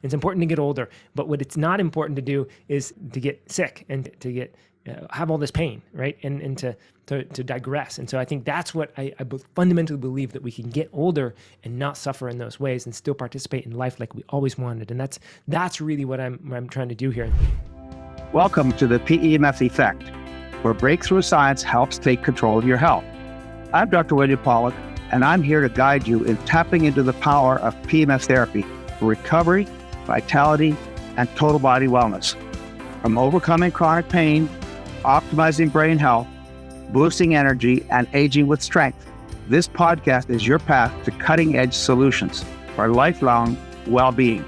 It's important to get older, but what it's not important to do is to get sick and to get have all this pain, right? And to digress. And so I think that's what I fundamentally believe, that we can get older and not suffer in those ways and still participate in life like we always wanted. And that's really what I'm trying to do here. Welcome to the PEMF Effect, where breakthrough science helps take control of your health. I'm Dr. Pawluk, and I'm here to guide you in tapping into the power of PEMF therapy for recovery, vitality, and total body wellness. From overcoming chronic pain, optimizing brain health, boosting energy, and aging with strength, this podcast is your path to cutting-edge solutions for lifelong well-being.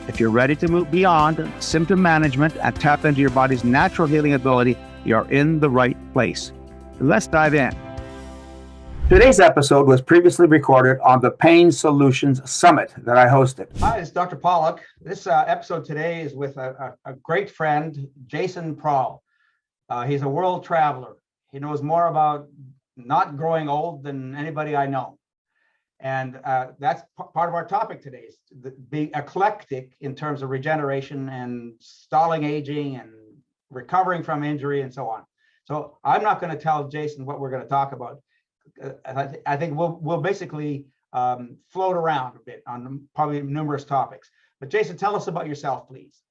If you're ready to move beyond symptom management and tap into your body's natural healing ability, you're in the right place. Let's dive in. Today's episode was previously recorded on the Pain Solutions Summit that I hosted. Hi, it's Dr. Pawluk. This episode today is with a great friend, Jason Prall. He's a world traveler. He knows more about not growing old than anybody I know. And that's part of our topic today, is being eclectic in terms of regeneration and stalling aging and recovering from injury and so on. So I'm not going to tell Jason what we're going to talk about. I think we'll basically float around a bit on probably numerous topics. But Jason, tell us about yourself, please.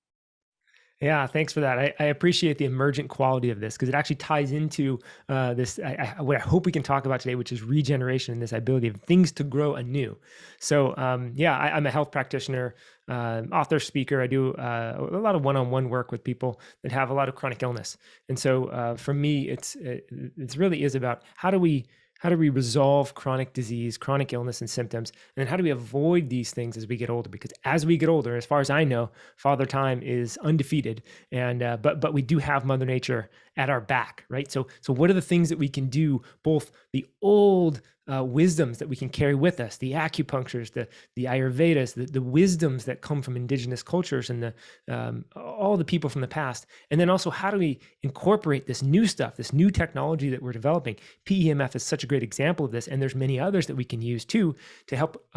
Yeah, thanks for that. I appreciate the emergent quality of this, because it actually ties into this, what I hope we can talk about today, which is regeneration and this ability of things to grow anew. So I'm a health practitioner, author, speaker. I do a lot of one-on-one work with people that have a lot of chronic illness. And so for me, it really is about how do we resolve chronic disease, chronic illness and symptoms? And then how do we avoid these things as we get older? Because as we get older, as far as I know, Father Time is undefeated. And but we do have Mother Nature at our back, right? So what are the things that we can do, both the old wisdoms that we can carry with us, the acupunctures, the Ayurvedas, the wisdoms that come from indigenous cultures and all the people from the past. And then also, how do we incorporate this new stuff, this new technology that we're developing? PEMF is such a great example of this. And there's many others that we can use too, to help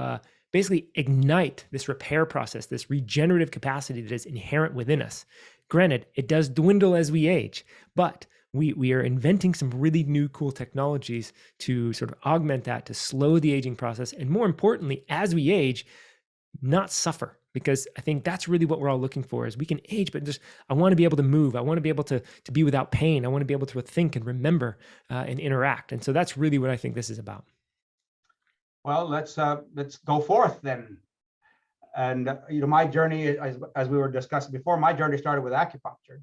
basically ignite this repair process, this regenerative capacity that is inherent within us. Granted, it does dwindle as we age, but we are inventing some really new cool technologies to sort of augment that, to slow the aging process. And more importantly, as we age, not suffer, because I think that's really what we're all looking for, is we can age, but I want to be able to move. I want to be able to be without pain. I want to be able to think and remember and interact. And so that's really what I think this is about. Well, let's go forth then. And my journey, as we were discussing before, my journey started with acupuncture.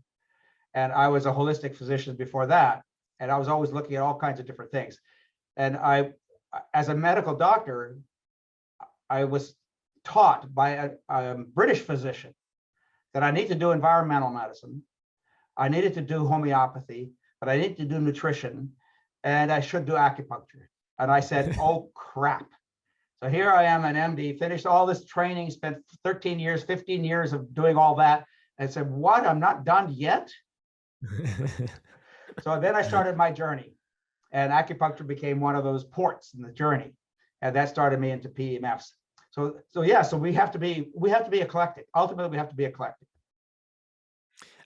And I was a holistic physician before that. And I was always looking at all kinds of different things. And as a medical doctor, I was taught by a British physician that I need to do environmental medicine. I needed to do homeopathy, but I needed to do nutrition, and I should do acupuncture. And I said, oh, crap. So here I am, an MD, finished all this training, spent 13 years, 15 years of doing all that. And I said, what? I'm not done yet? So then I started my journey, and acupuncture became one of those ports in the journey. And that started me into PEMFs. So we have to be eclectic. Ultimately, we have to be eclectic.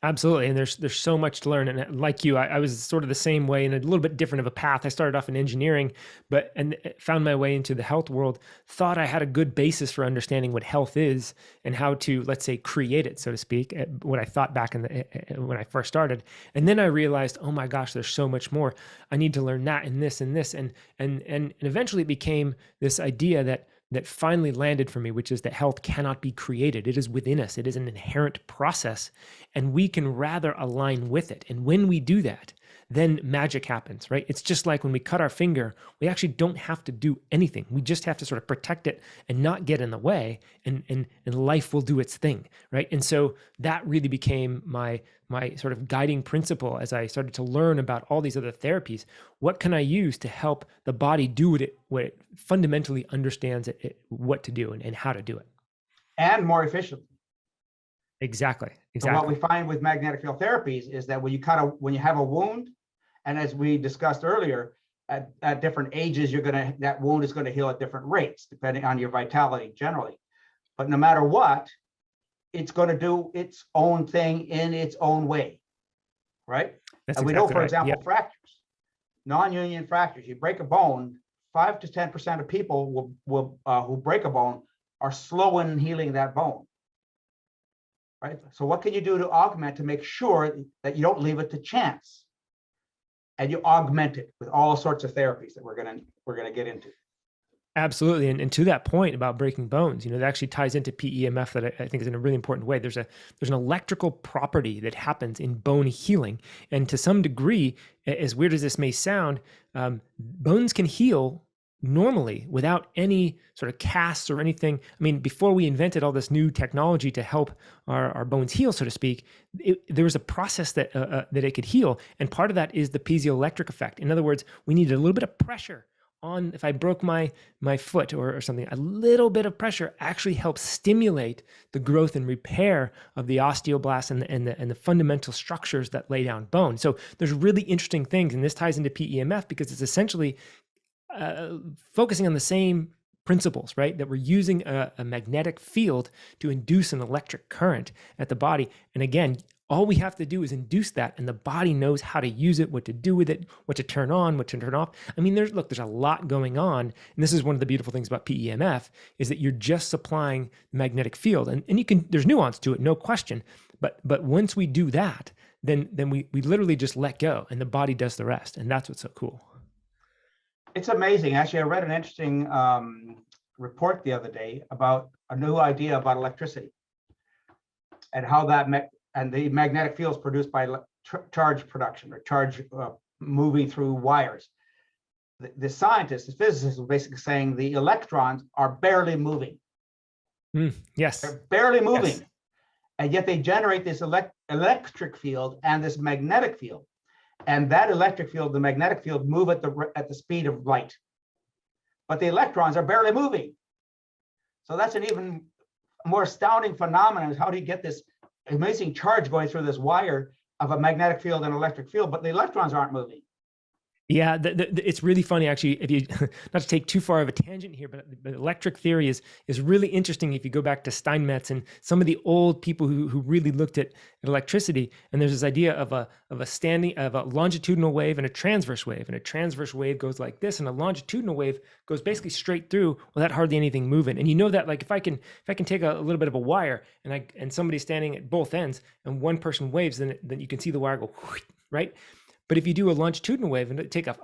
Absolutely. And there's so much to learn. And like you, I was sort of the same way, in a little bit different of a path. I started off in engineering, and found my way into the health world, thought I had a good basis for understanding what health is and how to, let's say, create it, so to speak, what I thought back when I first started. And then I realized, oh my gosh, there's so much more. I need to learn that and this and this. And eventually it became this idea that finally landed for me, which is that health cannot be created. It is within us. It is an inherent process, and we can rather align with it. And when we do that, then magic happens, right? It's just like when we cut our finger, we actually don't have to do anything. We just have to sort of protect it and not get in the way, and life will do its thing, right? And so that really became my sort of guiding principle as I started to learn about all these other therapies. What can I use to help the body do what it fundamentally understands what to do and how to do it? And more efficiently. Exactly. So what we find with magnetic field therapies is that when you have a wound, and as we discussed earlier, at different ages, that wound is going to heal at different rates, depending on your vitality generally. But no matter what, it's going to do its own thing in its own way, right? That's And we know, exactly for right. example, Yep. fractures, non-union fractures. You break a bone, 5 to 10% of people will who break a bone are slow in healing that bone, right? So what can you do to augment to make sure that you don't leave it to chance, and you augment it with all sorts of therapies that we're gonna get into. Absolutely. And to that point about breaking bones, that actually ties into PEMF that I think is in a really important way. There's an electrical property that happens in bone healing. And to some degree, as weird as this may sound, bones can heal normally without any sort of casts or anything. I mean, before we invented all this new technology to help our bones heal, so to speak, there was a process that that it could heal. And part of that is the piezoelectric effect. In other words, we needed a little bit of pressure on, if I broke my foot or something, a little bit of pressure actually helps stimulate the growth and repair of the osteoblasts and the fundamental structures that lay down bone. So there's really interesting things, and this ties into PEMF because it's essentially focusing on the same principles, right? That we're using a magnetic field to induce an electric current at the body. And again, all we have to do is induce that, and the body knows how to use it, what to do with it, what to turn on, what to turn off. I mean, there's a lot going on. And this is one of the beautiful things about PEMF is that you're just supplying the magnetic field. And there's nuance to it, no question. But once we do that, then we literally just let go and the body does the rest. And that's what's so cool. It's amazing. Actually, I read an interesting report the other day about a new idea about electricity and how and the magnetic fields produced by charge production or charge moving through wires. The scientists, the physicists, were basically saying the electrons are barely moving. Yes. They're barely moving. Yes. And yet they generate this electric field and this magnetic field. And that electric field, the magnetic field, move at the speed of light. But the electrons are barely moving. So that's an even more astounding phenomenon, is how do you get this amazing charge going through this wire of a magnetic field and electric field, but the electrons aren't moving. Yeah, it's really funny, actually, if you, not to take too far of a tangent here, but electric theory is really interesting if you go back to Steinmetz and some of the old people who really looked at electricity. And there's this idea of a longitudinal wave and a transverse wave. And a transverse wave goes like this, and a longitudinal wave goes basically straight through without hardly anything moving. And you know that, like, if I can take a little bit of a wire and somebody's standing at both ends and one person waves, then you can see the wire go, right? But if you do a longitudinal wave and take a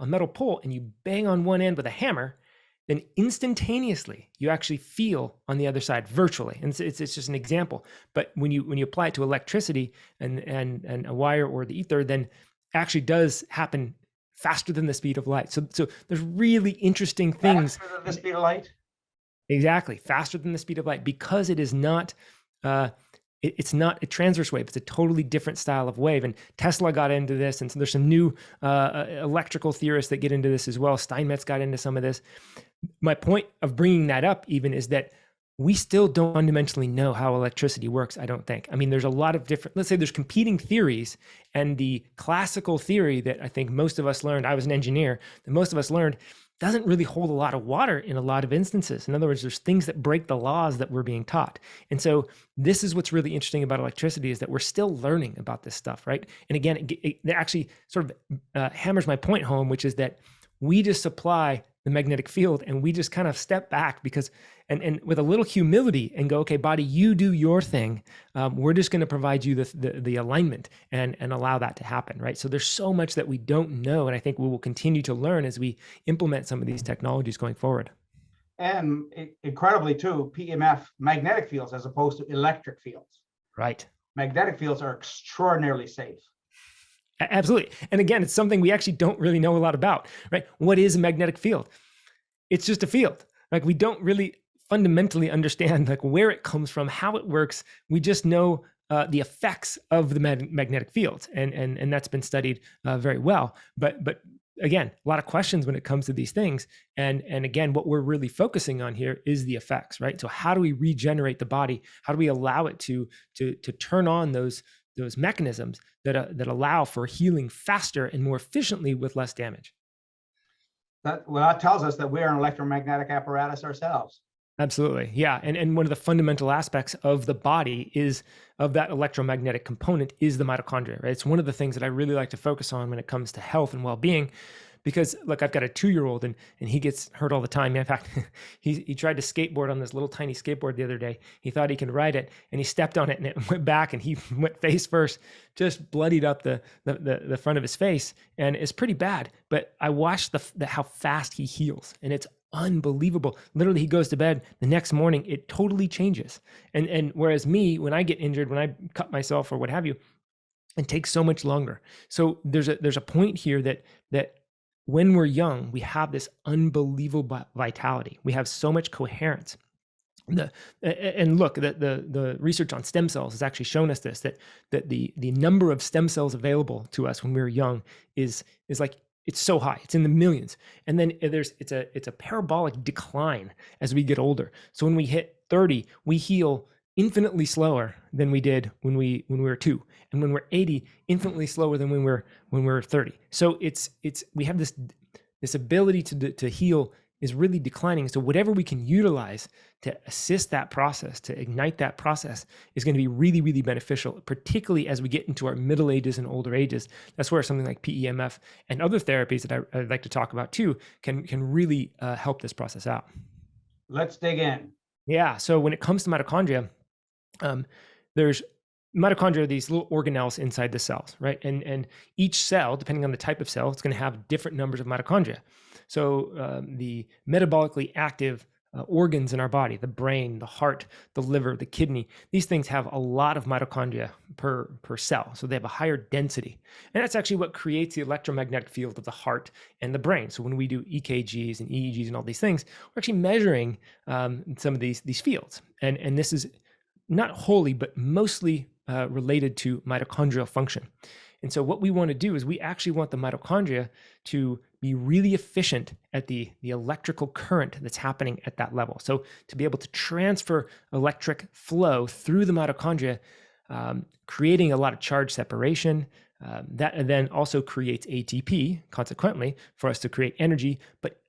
metal pole, and you bang on one end with a hammer, then instantaneously you actually feel on the other side virtually. And it's just an example. But when you apply it to electricity and a wire or the ether, then actually does happen faster than the speed of light. So there's really interesting things. Faster than the speed of light? Exactly, faster than the speed of light, because it is not. It's not a transverse wave. It's a totally different style of wave. And Tesla got into this. And so there's some new electrical theorists that get into this as well. Steinmetz got into some of this. My point of bringing that up even is that we still don't fundamentally know how electricity works, I don't think. I mean, there's a lot of different, let's say there's competing theories, and the classical theory that I think most of us learned, I was an engineer, that most of us learned, doesn't really hold a lot of water in a lot of instances. In other words, there's things that break the laws that we're being taught. And so this is what's really interesting about electricity, is that we're still learning about this stuff, right? And again, it actually sort of hammers my point home, which is that we just supply the magnetic field, and we just kind of step back because, and with a little humility, and go, okay, body, you do your thing. We're just going to provide you the alignment and allow that to happen, right? So there's so much that we don't know, and I think we will continue to learn as we implement some of these technologies going forward. And incredibly too, PEMF magnetic fields as opposed to electric fields. Right. Magnetic fields are extraordinarily safe. Absolutely. And again, it's something we actually don't really know a lot about, right? What is a magnetic field? It's just a field. Like, we don't really fundamentally understand like where it comes from, how it works. We just know the effects of the magnetic fields, and that's been studied very well. But again, a lot of questions when it comes to these things. And again, what we're really focusing on here is the effects, right? So how do we regenerate the body? How do we allow it to turn on those mechanisms that allow for healing faster and more efficiently with less damage? That tells us that we are an electromagnetic apparatus ourselves. Absolutely. Yeah. And one of the fundamental aspects of the body is of that electromagnetic component is the mitochondria, right? It's one of the things that I really like to focus on when it comes to health and well-being, because look, I've got a 2-year-old and he gets hurt all the time. In fact, he tried to skateboard on this little tiny skateboard the other day. He thought he could ride it and he stepped on it and it went back and he went face first, just bloodied up the front of his face, and it's pretty bad. But I watched how fast he heals, and it's unbelievable. Literally, he goes to bed the next morning, it totally changes. And whereas me, when I get injured, when I cut myself or what have you, it takes so much longer. So there's a point here that when we're young, we have this unbelievable vitality. We have so much coherence. And look, the research on stem cells has actually shown us this, that the number of stem cells available to us when we were young is like, it's so high, it's in the millions. And then it's a parabolic decline as we get older. So when we hit 30, we heal infinitely slower than we did when we were 2, and when we're 80, infinitely slower than when we're 30. So we have this ability to heal is really declining. So whatever we can utilize to assist that process, to ignite that process, is going to be really, really beneficial, particularly as we get into our middle ages and older ages. That's where something like PEMF and other therapies that I'd like to talk about too can really help this process out. Let's dig in. Yeah. So when it comes to mitochondria, there's mitochondria, these little organelles inside the cells, right? And each cell, depending on the type of cell, it's going to have different numbers of mitochondria. So the metabolically active organs in our body, the brain, the heart, the liver, the kidney, these things have a lot of mitochondria per cell. So they have a higher density. And that's actually what creates the electromagnetic field of the heart and the brain. So when we do EKGs and EEGs and all these things, we're actually measuring some of these fields. And this is not wholly, but mostly related to mitochondrial function. And so what we want to do is we actually want the mitochondria to be really efficient at the electrical current that's happening at that level. So to be able to transfer electric flow through the mitochondria, creating a lot of charge separation, that then also creates ATP, consequently, for us to create energy, but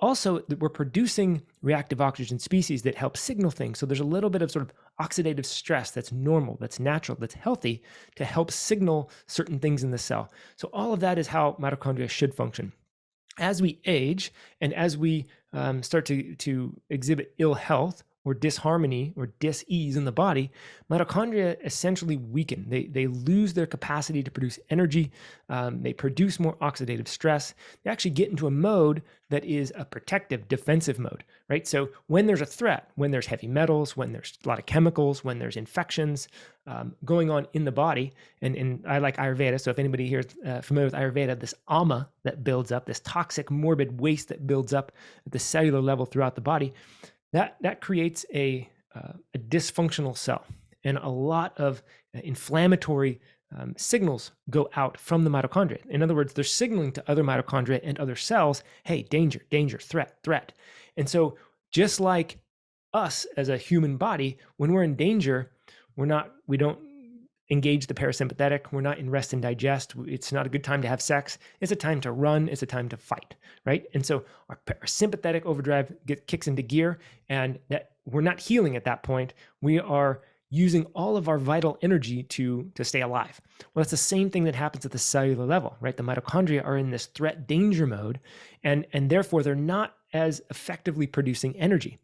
also we're producing reactive oxygen species that help signal things. So there's a little bit of sort of oxidative stress that's normal, that's natural, that's healthy to help signal certain things in the cell. So all of that is how mitochondria should function. As we age and as we start to exhibit ill health or disharmony or dis-ease in the body, mitochondria essentially weaken. They lose their capacity to produce energy. They produce more oxidative stress. They actually get into a mode that is a protective, defensive mode, right? So when there's a threat, when there's heavy metals, when there's a lot of chemicals, when there's infections going on in the body, and I like Ayurveda, so if anybody here is familiar with Ayurveda, this ama that builds up, this toxic, morbid waste that builds up at the cellular level throughout the body, that creates a dysfunctional cell, and a lot of inflammatory signals go out from the mitochondria. In other words, they're signaling to other mitochondria and other cells, hey, danger, danger, threat. And so just like us as a human body, when we're in danger, we don't engage the parasympathetic. We're not in rest and digest. It's not a good time to have sex. It's a time to run. It's a time to fight, right? And so our sympathetic overdrive kicks into gear, and that we're not healing at that point. We are using all of our vital energy to stay alive. Well, it's the same thing that happens at the cellular level, right? The mitochondria are in this threat danger mode, and therefore they're not as effectively producing energy.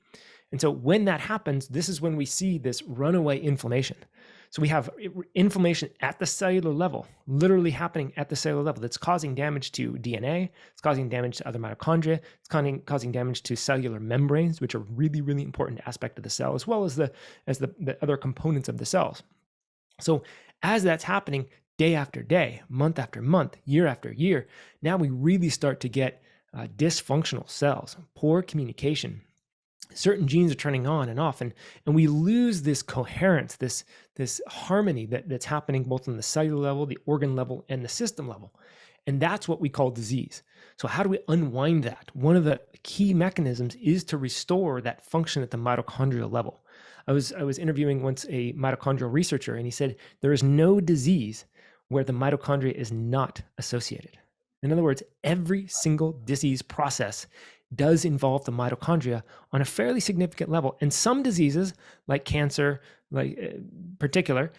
And so when that happens, this is when we see this runaway inflammation. So we have inflammation at the cellular level, literally happening at the cellular level, that's causing damage to DNA, it's causing damage to other mitochondria, it's causing damage to cellular membranes, which are really, really important aspect of the cell, as well as the other components of the cells. So as that's happening day after day, month after month, year after year, now we really start to get dysfunctional cells, poor communication. Certain genes are turning on and off, and we lose this coherence, this harmony that's happening both on the cellular level, the organ level, and the system level. And that's what we call disease. So how do we unwind that? One of the key mechanisms is to restore that function at the mitochondrial level. I was interviewing once a mitochondrial researcher, and he said there is no disease where the mitochondria is not associated. In other words, every single disease process does involve the mitochondria on a fairly significant level. And some diseases, like cancer, like particular,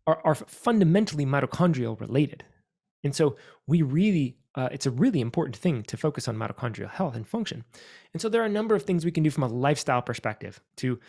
are fundamentally mitochondrial related. And so we really, it's a really important thing to focus on mitochondrial health and function. And so there are a number of things we can do from a lifestyle perspective to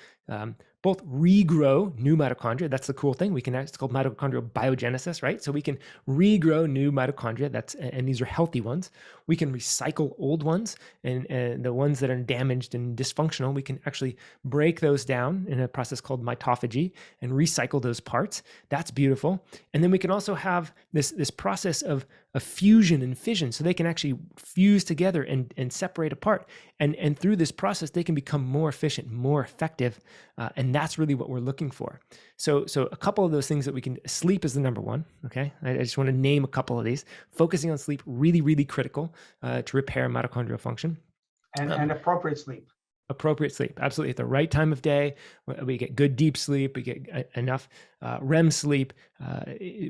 both regrow new mitochondria. That's the cool thing. It's called mitochondrial biogenesis, right? So we can regrow new mitochondria. And these are healthy ones. We can recycle old ones, and the ones that are damaged and dysfunctional, we can actually break those down in a process called mitophagy and recycle those parts. That's beautiful. And then we can also have this process of fusion and fission, so they can actually fuse together and separate apart. And through this process, they can become more efficient, more effective. And that's really what we're looking for. So a couple of those things that we can, sleep is the number one, okay? I just want to name a couple of these. Focusing on sleep, really, really critical to repair mitochondrial function. And appropriate sleep. Appropriate sleep, absolutely. At the right time of day, we get good deep sleep, we get enough REM sleep,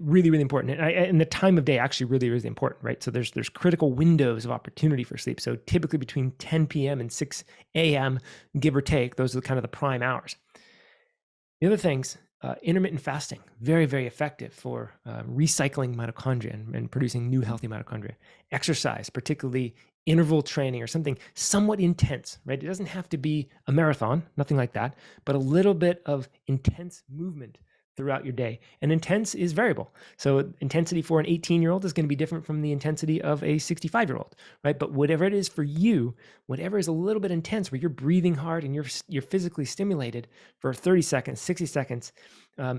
really, really important. And the time of day actually really, really important, right? So there's critical windows of opportunity for sleep. So typically between 10 p.m. and 6 a.m., give or take, those are kind of the prime hours. The other things, intermittent fasting, very, very effective for recycling mitochondria and producing new healthy mitochondria. Exercise, particularly interval training or something somewhat intense, right? It doesn't have to be a marathon, nothing like that, but a little bit of intense movement throughout your day. And intense is variable. So intensity for an 18-year-old is going to be different from the intensity of a 65-year-old, right? But whatever it is for you, whatever is a little bit intense, where you're breathing hard and you're physically stimulated for 30 seconds, 60 seconds,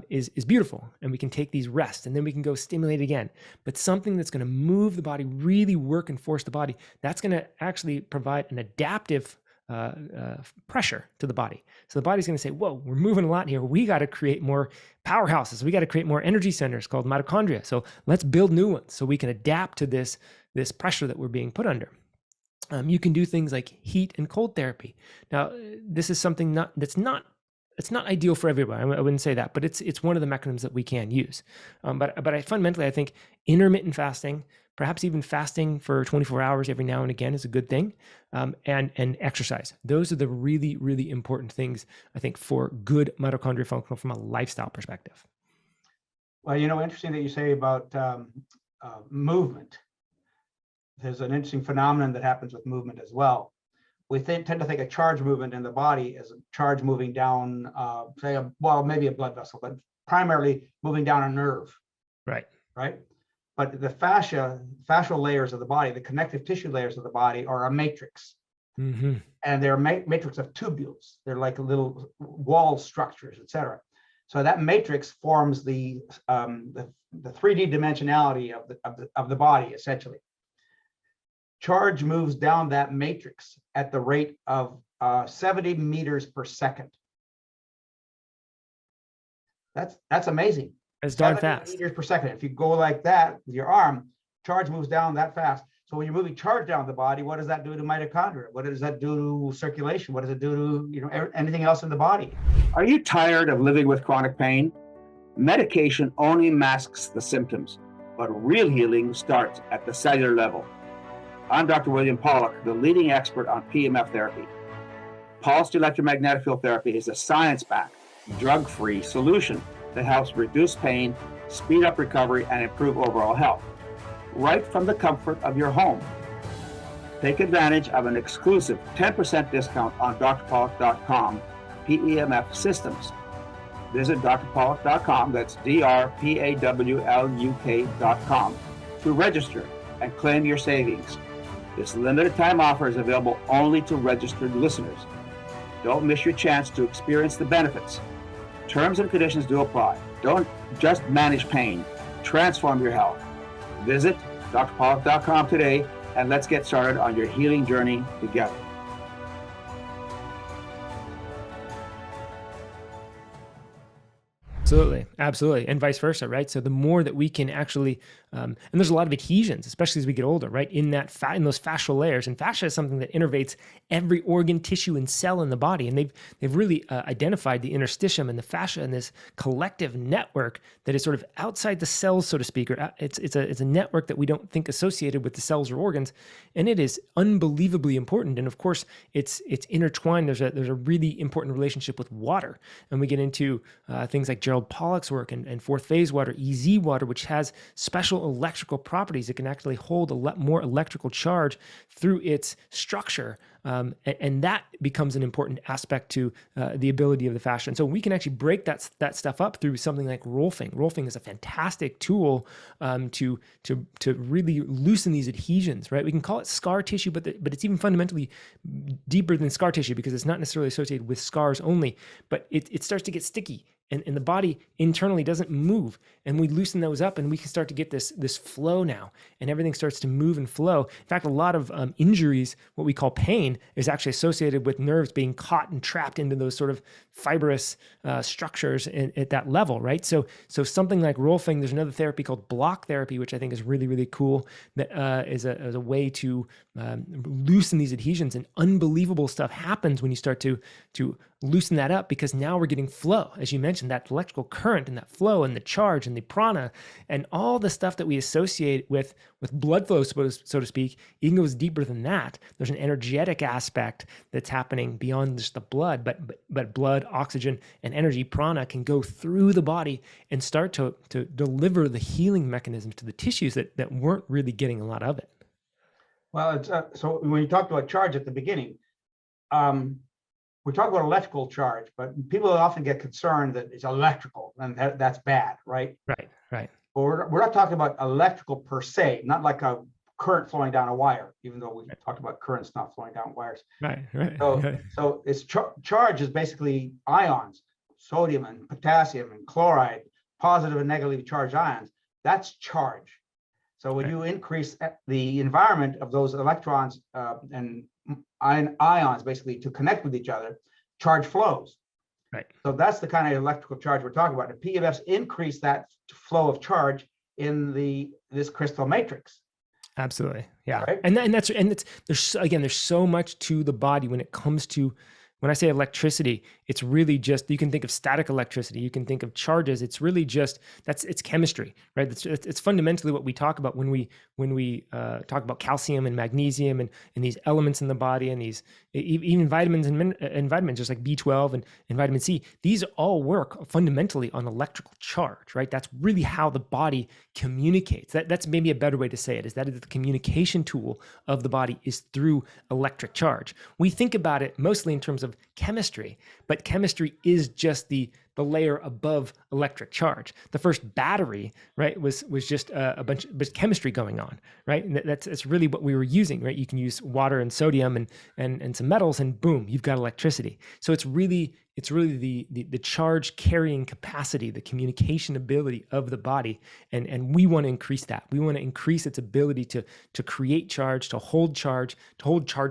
is beautiful. And we can take these rests, and then we can go stimulate again. But something that's going to move the body, really work and force the body, that's going to actually provide an adaptive pressure to the body. So the body's going to say, whoa, we're moving a lot here. We got to create more powerhouses. We got to create more energy centers called mitochondria. So let's build new ones so we can adapt to this pressure that we're being put under. You can do things like heat and cold therapy. Now, this is something it's not ideal for everyone. I wouldn't say that, but it's one of the mechanisms that we can use. But I fundamentally, I think intermittent fasting, perhaps even fasting for 24 hours every now and again, is a good thing. And exercise. Those are the really, really important things, I think, for good mitochondrial function from a lifestyle perspective. Well, interesting that you say about movement. There's an interesting phenomenon that happens with movement as well. We tend to think of charge movement in the body as a charge moving down, maybe a blood vessel, but primarily moving down a nerve. Right. But the fascial layers of the body, the connective tissue layers of the body, are a matrix. Mm-hmm. And they're a matrix of tubules. They're like little wall structures, et cetera. So that matrix forms the 3D dimensionality of the body, essentially. Charge moves down that matrix at the rate of 70 meters per second. That's amazing. It's darn fast. Meters per second. If you go like that with your arm, charge moves down that fast. So when you're moving charge down the body, what does that do to mitochondria? What does that do to circulation? What does it do to anything else in the body? Are you tired of living with chronic pain? Medication only masks the symptoms, but real healing starts at the cellular level. I'm Dr. William Pawluk, the leading expert on PEMF therapy. Pulsed electromagnetic field therapy is a science-backed, drug-free solution that helps reduce pain, speed up recovery, and improve overall health, right from the comfort of your home. Take advantage of an exclusive 10% discount on drpawluk.com PEMF systems. Visit drpawluk.com, that's drpawluk.com, to register and claim your savings. This limited time offer is available only to registered listeners. Don't miss your chance to experience the benefits. Terms and conditions do apply. Don't just manage pain, transform your health. Visit drpawluk.com today, and let's get started on your healing journey together. Absolutely, absolutely, and vice versa, right? So the more that we can actually, and there's a lot of adhesions, especially as we get older, right? In that fat, in those fascial layers, and fascia is something that innervates every organ, tissue, and cell in the body, and they've really identified the interstitium and the fascia and this collective network that is sort of outside the cells, so to speak, or it's a network that we don't think associated with the cells or organs, and it is unbelievably important. And of course, it's intertwined. There's a really important relationship with water, and we get into things like Gerald Pollack's work and fourth phase water, EZ water, which has special electrical properties. It can actually hold a lot more electrical charge through its structure. And that becomes an important aspect to the ability of the fascia. And so we can actually break that stuff up through something like rolfing. Rolfing is a fantastic tool to really loosen these adhesions, right? We can call it scar tissue, but it's even fundamentally deeper than scar tissue because it's not necessarily associated with scars only, but it starts to get sticky. And the body internally doesn't move, and we loosen those up, and we can start to get this flow now, and everything starts to move and flow. In fact, a lot of injuries, what we call pain, is actually associated with nerves being caught and trapped into those sort of fibrous structures at that level, right? So something like rolfing. There's another therapy called block therapy, which I think is really, really cool. That is a way to loosen these adhesions, and unbelievable stuff happens when you start to loosen that up, because now we're getting flow, as you mentioned, that electrical current and that flow and the charge and the prana and all the stuff that we associate with blood flow, so to speak. Even goes deeper than that. There's an energetic aspect that's happening beyond just the blood, but blood, oxygen, and energy, prana, can go through the body and start to deliver the healing mechanisms to the tissues that weren't really getting a lot of it. Well, it's so when you talked about charge at the beginning, we talk about electrical charge, but people often get concerned that it's electrical and that's bad, right? Right. But we're not talking about electrical per se, not like a current flowing down a wire, even though we talked about currents not flowing down wires. Right. So it's charge is basically ions, sodium and potassium and chloride, positive and negatively charged ions. That's charge. So when you increase the environment of those electrons and ions basically to connect with each other, charge flows. Right. So that's the kind of electrical charge we're talking about. The PEMFs increase that flow of charge in this crystal matrix. Absolutely. Yeah. Right? And there's so much to the body when it comes to, when I say electricity, it's really just, you can think of static electricity, you can think of charges. It's really just, it's chemistry, right? It's fundamentally what we talk about when we talk about calcium and magnesium and these elements in the body, and these even vitamins and vitamins, just like B12 and vitamin C. These all work fundamentally on electrical charge, right? That's really how the body communicates. That's maybe a better way to say it, is that the communication tool of the body is through electric charge. We think about it mostly in terms of chemistry, but chemistry is just the layer above electric charge. The first battery, right, was just a bunch of chemistry going on, right? And that's really what we were using, right? You can use water and sodium and some metals, and boom, you've got electricity. So it's really the charge carrying capacity, the communication ability of the body, and we want to increase that. We want to increase its ability to create charge, to hold charge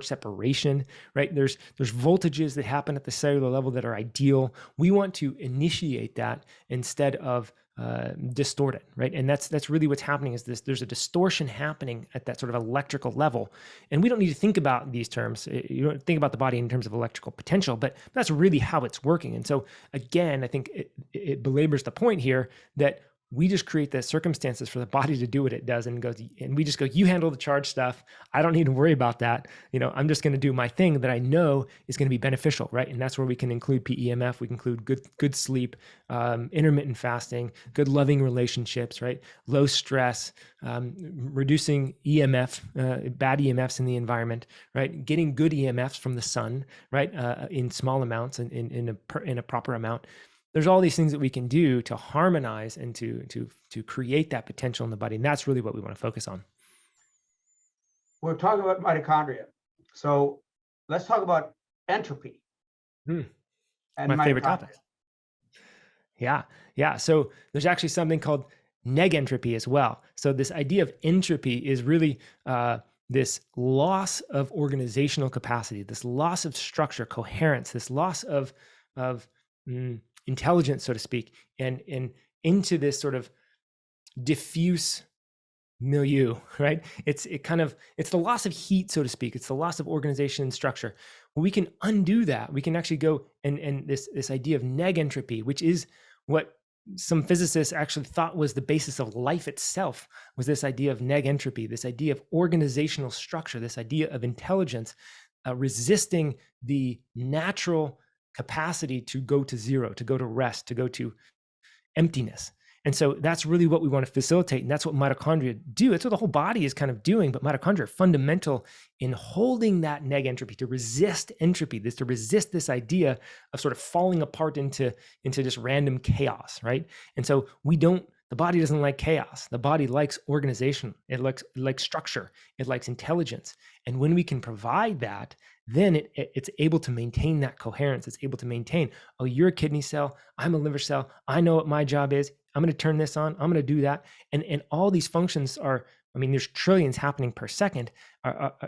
separation, right? There's voltages that happen at the cellular level that are ideal. We want to initiate that instead of distort it, right? And that's really what's happening, is there's a distortion happening at that sort of electrical level. And we don't need to think about these terms. You don't think about the body in terms of electrical potential, but that's really how it's working. And so again, I think it belabors the point here that we just create the circumstances for the body to do what it does, and we just go, you handle the charge stuff. I don't need to worry about that. I'm just going to do my thing that I know is going to be beneficial, right? And that's where we can include PEMF. We can include good sleep, intermittent fasting, good loving relationships, right? Low stress, reducing EMF, bad EMFs in the environment, right? Getting good EMFs from the sun, right? In small amounts and in a proper amount. There's all these things that we can do to harmonize and to create that potential in the body. And that's really what we want to focus on. We're talking about mitochondria. So let's talk about entropy. And my favorite topic. Yeah. So there's actually something called negentropy as well. So this idea of entropy is really this loss of organizational capacity, this loss of structure, coherence, this loss of intelligence, so to speak, and into this sort of diffuse milieu, right? It's the loss of heat, so to speak. It's the loss of organization and structure. Well, we can undo that. We can actually go and this idea of neg entropy, which is what some physicists actually thought was the basis of life itself, was this idea of neg entropy, this idea of organizational structure, this idea of intelligence, resisting the natural capacity to go to zero, to go to rest, to go to emptiness. And so that's really what we want to facilitate. And that's what mitochondria do. It's what the whole body is kind of doing. But mitochondria are fundamental in holding that neg entropy, to resist entropy, to resist this idea of sort of falling apart into just random chaos, right? And so the body doesn't like chaos. The body likes organization. It likes structure. It likes intelligence. And when we can provide that, then it's able to maintain that coherence. It's able to maintain, oh, you're a kidney cell, I'm a liver cell, I know what my job is, I'm going to turn this on, I'm going to do that. And all these functions are, I mean, there's trillions happening per second,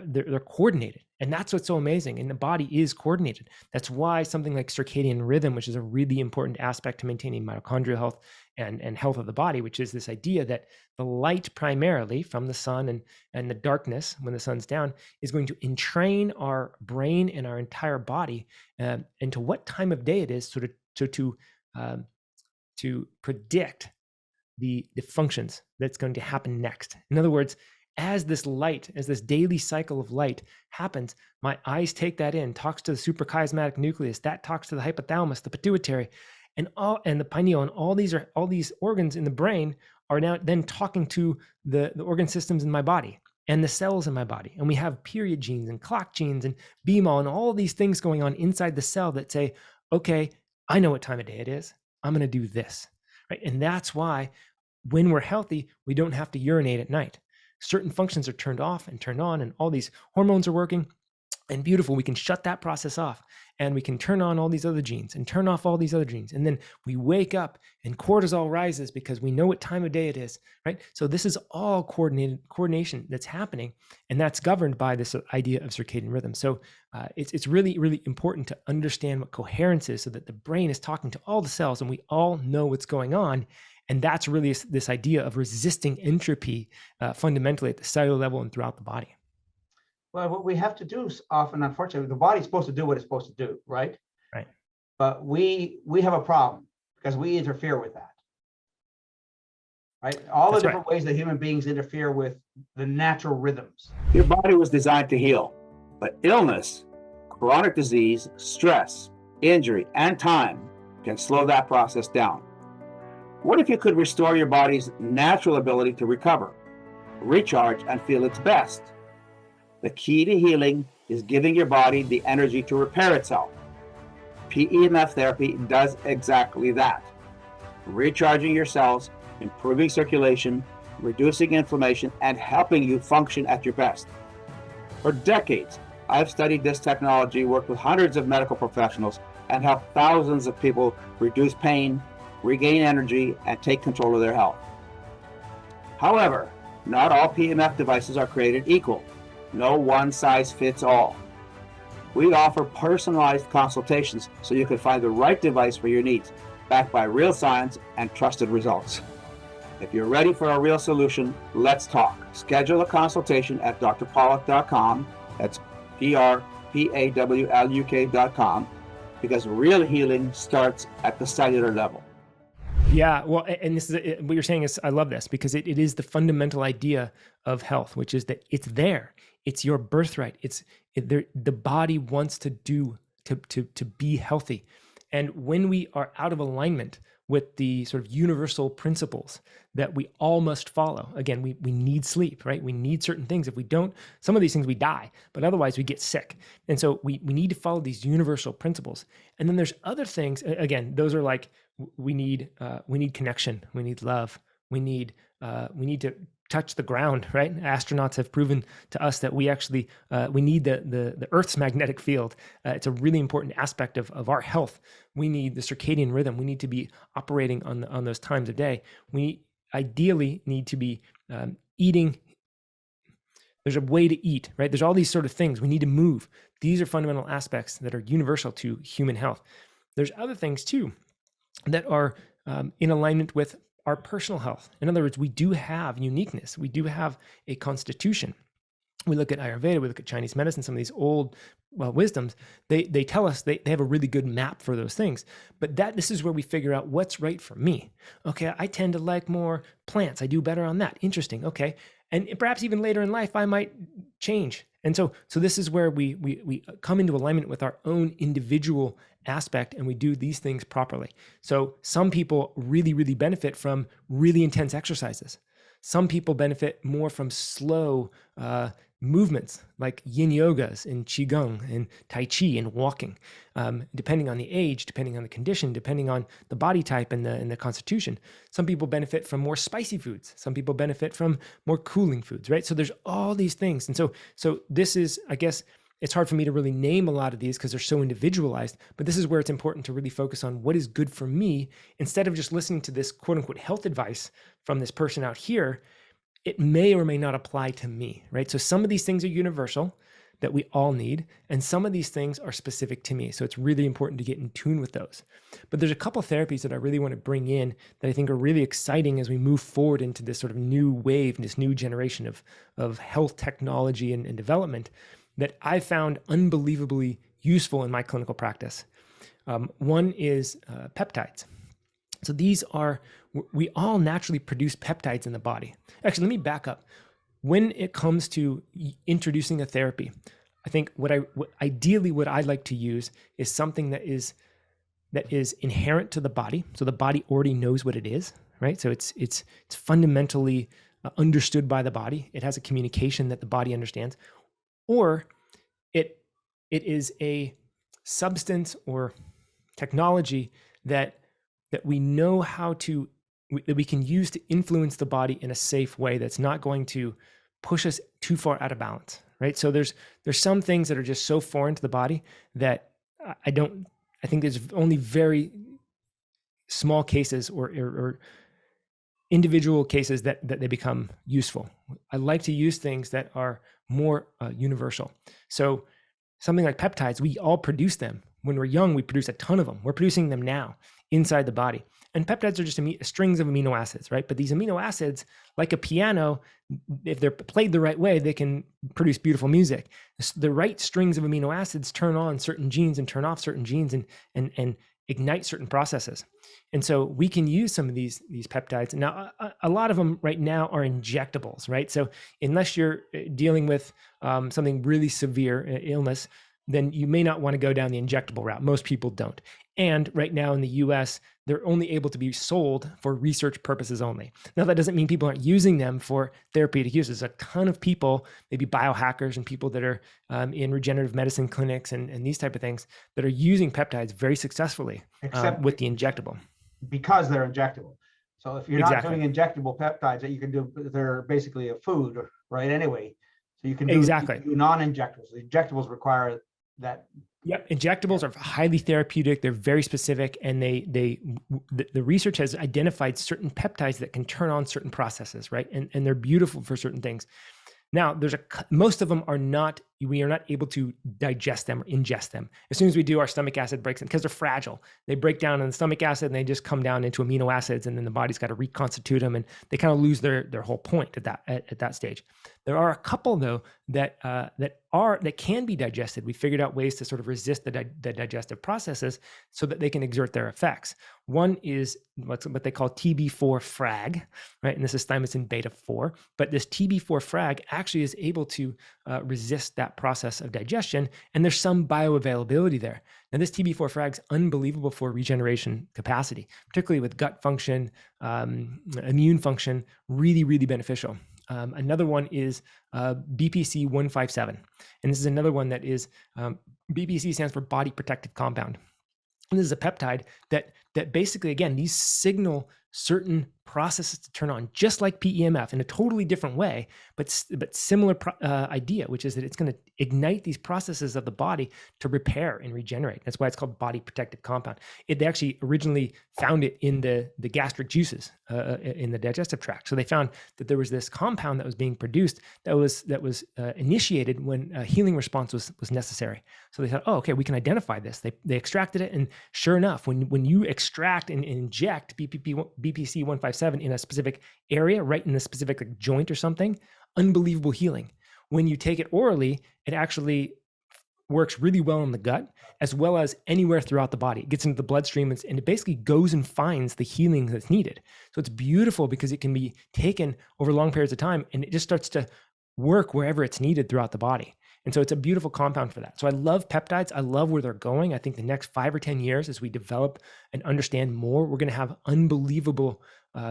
they're coordinated. And that's what's so amazing. And the body is coordinated. That's why something like circadian rhythm, which is a really important aspect to maintaining mitochondrial health and health of the body, which is this idea that the light primarily from the sun and the darkness when the sun's down is going to entrain our brain and our entire body into what time of day it is, sort of to predict the functions that's going to happen next. In other words, as this daily cycle of light happens, my eyes take that in, talks to the suprachiasmatic nucleus, that talks to the hypothalamus, the pituitary, and the pineal, and all these organs in the brain are now then talking to the organ systems in my body and the cells in my body. And we have period genes and clock genes and BMAL and all these things going on inside the cell that say, okay, I know what time of day it is. I'm going to do this, right? And that's why when we're healthy, we don't have to urinate at night. Certain functions are turned off and turned on, and all these hormones are working. And beautiful, we can shut that process off, and we can turn on all these other genes and turn off all these other genes. And then we wake up and cortisol rises because we know what time of day it is, right? So this is all coordination that's happening, and that's governed by this idea of circadian rhythm. So it's really, really important to understand what coherence is, so that the brain is talking to all the cells and we all know what's going on. And that's really this idea of resisting entropy fundamentally at the cellular level and throughout the body. Well, what we have to do often, unfortunately, the body's supposed to do what it's supposed to do, right? Right. But we have a problem because we interfere with that, right? All the different ways that human beings interfere with the natural rhythms. Your body was designed to heal, but illness, chronic disease, stress, injury, and time can slow that process down. What if you could restore your body's natural ability to recover, recharge, and feel its best? The key to healing is giving your body the energy to repair itself. PEMF therapy does exactly that. Recharging your cells, improving circulation, reducing inflammation, and helping you function at your best. For decades, I've studied this technology, worked with hundreds of medical professionals, and helped thousands of people reduce pain, regain energy, and take control of their health. However, not all PEMF devices are created equal. No one size fits all. We offer personalized consultations so you can find the right device for your needs, backed by real science and trusted results. If you're ready for a real solution, let's talk. Schedule a consultation at drpawluk.com. That's PRPAWLUK.com, because real healing starts at the cellular level. Yeah, well, and this is what you're saying is, I love this, because it is the fundamental idea of health, which is that it's there. It's your birthright. The body wants to be healthy. And when we are out of alignment with the sort of universal principles that we all must follow, again, we need sleep, right? We need certain things. If we don't, some of these things we die, but otherwise we get sick. And so we need to follow these universal principles. And then there's other things, again, those are like, we need connection, we need love, we need to touch the ground, right? Astronauts have proven to us that we actually we need the Earth's magnetic field. It's a really important aspect of our health. We need the circadian rhythm. We need to be operating on those times of day. We ideally need to be eating. There's a way to eat, right? There's all these sort of things. We need to move. These are fundamental aspects that are universal to human health. There's other things too. that are in alignment with our personal health. In other words, we do have uniqueness. We do have a constitution. We look at Ayurveda, we look at Chinese medicine, some of these old wisdoms, they tell us they have a really good map for those things. But this is where we figure out what's right for me. Okay, I tend to like more plants. I do better on that. Interesting. Okay. And perhaps even later in life, I might change. And so this is where we come into alignment with our own individual aspect, and we do these things properly. So some people really, really benefit from really intense exercises. Some people benefit more from slow movements like yin yogas and qigong and tai chi and walking, depending on the age, depending on the condition, depending on the body type and the constitution. Some people benefit from more spicy foods. Some people benefit from more cooling foods, right? So there's all these things. And so this is, I guess, it's hard for me to really name a lot of these because they're so individualized, but this is where it's important to really focus on what is good for me instead of just listening to this quote unquote health advice from this person out here. It may or may not apply to me, right? So some of these things are universal that we all need, and some of these things are specific to me. So it's really important to get in tune with those. But there's a couple of therapies that I really want to bring in that I think are really exciting as we move forward into this sort of new wave, this new generation of health technology and development that I found unbelievably useful in my clinical practice. One is peptides. So we all naturally produce peptides in the body. Actually, let me back up. When it comes to introducing a therapy, I think ideally what I'd like to use is something that is inherent to the body. So the body already knows what it is, right? So it's fundamentally understood by the body. It has a communication that the body understands. Or it is a substance or technology that we know that we can use to influence the body in a safe way that's not going to push us too far out of balance, right? So there's some things that are just so foreign to the body that I think there's only very small cases or individual cases that they become useful. I like to use things that are more universal. So something like peptides, we all produce them. When we're young, we produce a ton of them. We're producing them now inside the body. And peptides are just strings of amino acids, right? But these amino acids, like a piano, if they're played the right way, they can produce beautiful music. The right strings of amino acids turn on certain genes and turn off certain genes and ignite certain processes. And so we can use some of these peptides. Now, a lot of them right now are injectables, right? So unless you're dealing with something really severe illness, then you may not want to go down the injectable route. Most people don't. And right now in the US, they're only able to be sold for research purposes only. Now, that doesn't mean people aren't using them for therapeutic uses. There's a ton of people, maybe biohackers and people that are in regenerative medicine clinics and these type of things that are using peptides very successfully with the injectable. Because they're injectable. So if you're not doing injectable peptides that you can do, they're basically a food, right? Anyway, so you can do, you can do non-injectables. The injectables require that. Yep, injectables are highly therapeutic. They're very specific, and the research has identified certain peptides that can turn on certain processes, right? And they're beautiful for certain things. Now, most of them we are not able to digest them or ingest them. As soon as we do, our stomach acid breaks them because they're fragile. They break down in the stomach acid and they just come down into amino acids, and then the body's got to reconstitute them, and they kind of lose their whole point at that stage. There are a couple though that can be digested. We figured out ways to sort of resist the digestive processes so that they can exert their effects. One is what they call TB4 frag, right? And this is thymosin beta 4. But this TB4 frag actually is able to resist that process of digestion, and there's some bioavailability there. Now, this TB4 frag is unbelievable for regeneration capacity, particularly with gut function, immune function, really, really beneficial. Another one is BPC 157. And this is another one that is, BPC stands for body protective compound. And this is a peptide that basically, again, these signal certain processes to turn on, just like PEMF in a totally different way, but similar idea, which is that ignite these processes of the body to repair and regenerate. That's why it's called body protective compound. They actually originally found it in the gastric juices in the digestive tract. So they found that there was this compound that was being produced that was initiated when a healing response was necessary. So they thought, oh, okay, we can identify this. They extracted it, and sure enough, when you extract and inject BPC 157 in a specific area, right in a specific like joint or something, unbelievable healing. When you take it orally, it actually works really well in the gut as well as anywhere throughout the body. It gets into the bloodstream, and it basically goes and finds the healing that's needed. So it's beautiful because it can be taken over long periods of time, and it just starts to work wherever it's needed throughout the body. And so it's a beautiful compound for that. So I love peptides. I love where they're going. I think the next 5 or 10 years, as we develop and understand more, we're going to have unbelievable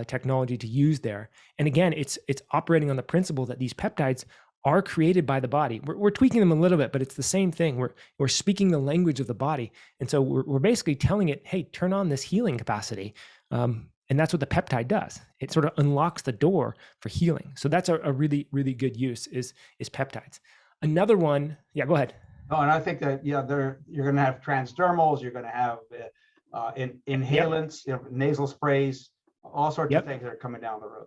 technology to use there. And again, it's operating on the principle that these peptides are created by the body. We're tweaking them a little bit, but it's the same thing. We're speaking the language of the body. And so we're basically telling it, hey, turn on this healing capacity. And that's what the peptide does. It sort of unlocks the door for healing. So that's a really, really good use is peptides. Another one, yeah, go ahead. No, and I think that, yeah, you're going to have transdermals, you're going to have inhalants, nasal sprays, all sorts of things that are coming down the road.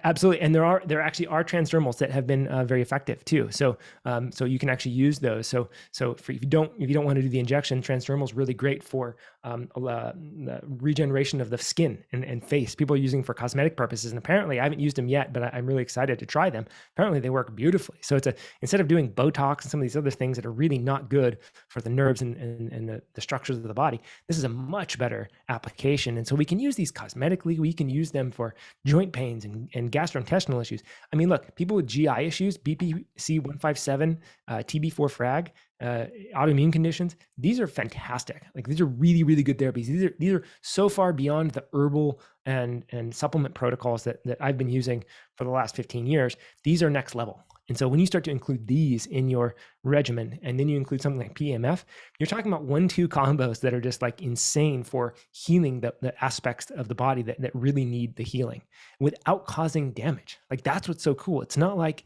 Absolutely, and there actually are transdermals that have been very effective too. So you can actually use those. So if you don't want to do the injection, transdermal is really great for the regeneration of the skin and face. People are using for cosmetic purposes, and apparently I haven't used them yet, but I'm really excited to try them. Apparently they work beautifully. So instead of doing Botox and some of these other things that are really not good for the nerves and the structures of the body, this is a much better application. And so we can use these cosmetically. We can use them for joint pains and gastrointestinal issues. I mean, look, people with GI issues, BPC 157, TB4 frag, autoimmune conditions, these are fantastic. Like, these are really, really good therapies. These are so far beyond the herbal and supplement protocols that I've been using for the last 15 years. These are next level. And so when you start to include these in your regimen, and then you include something like PEMF, you're talking about 1-2 combos that are just like insane for healing the aspects of the body that really need the healing without causing damage. Like, that's what's so cool. It's not like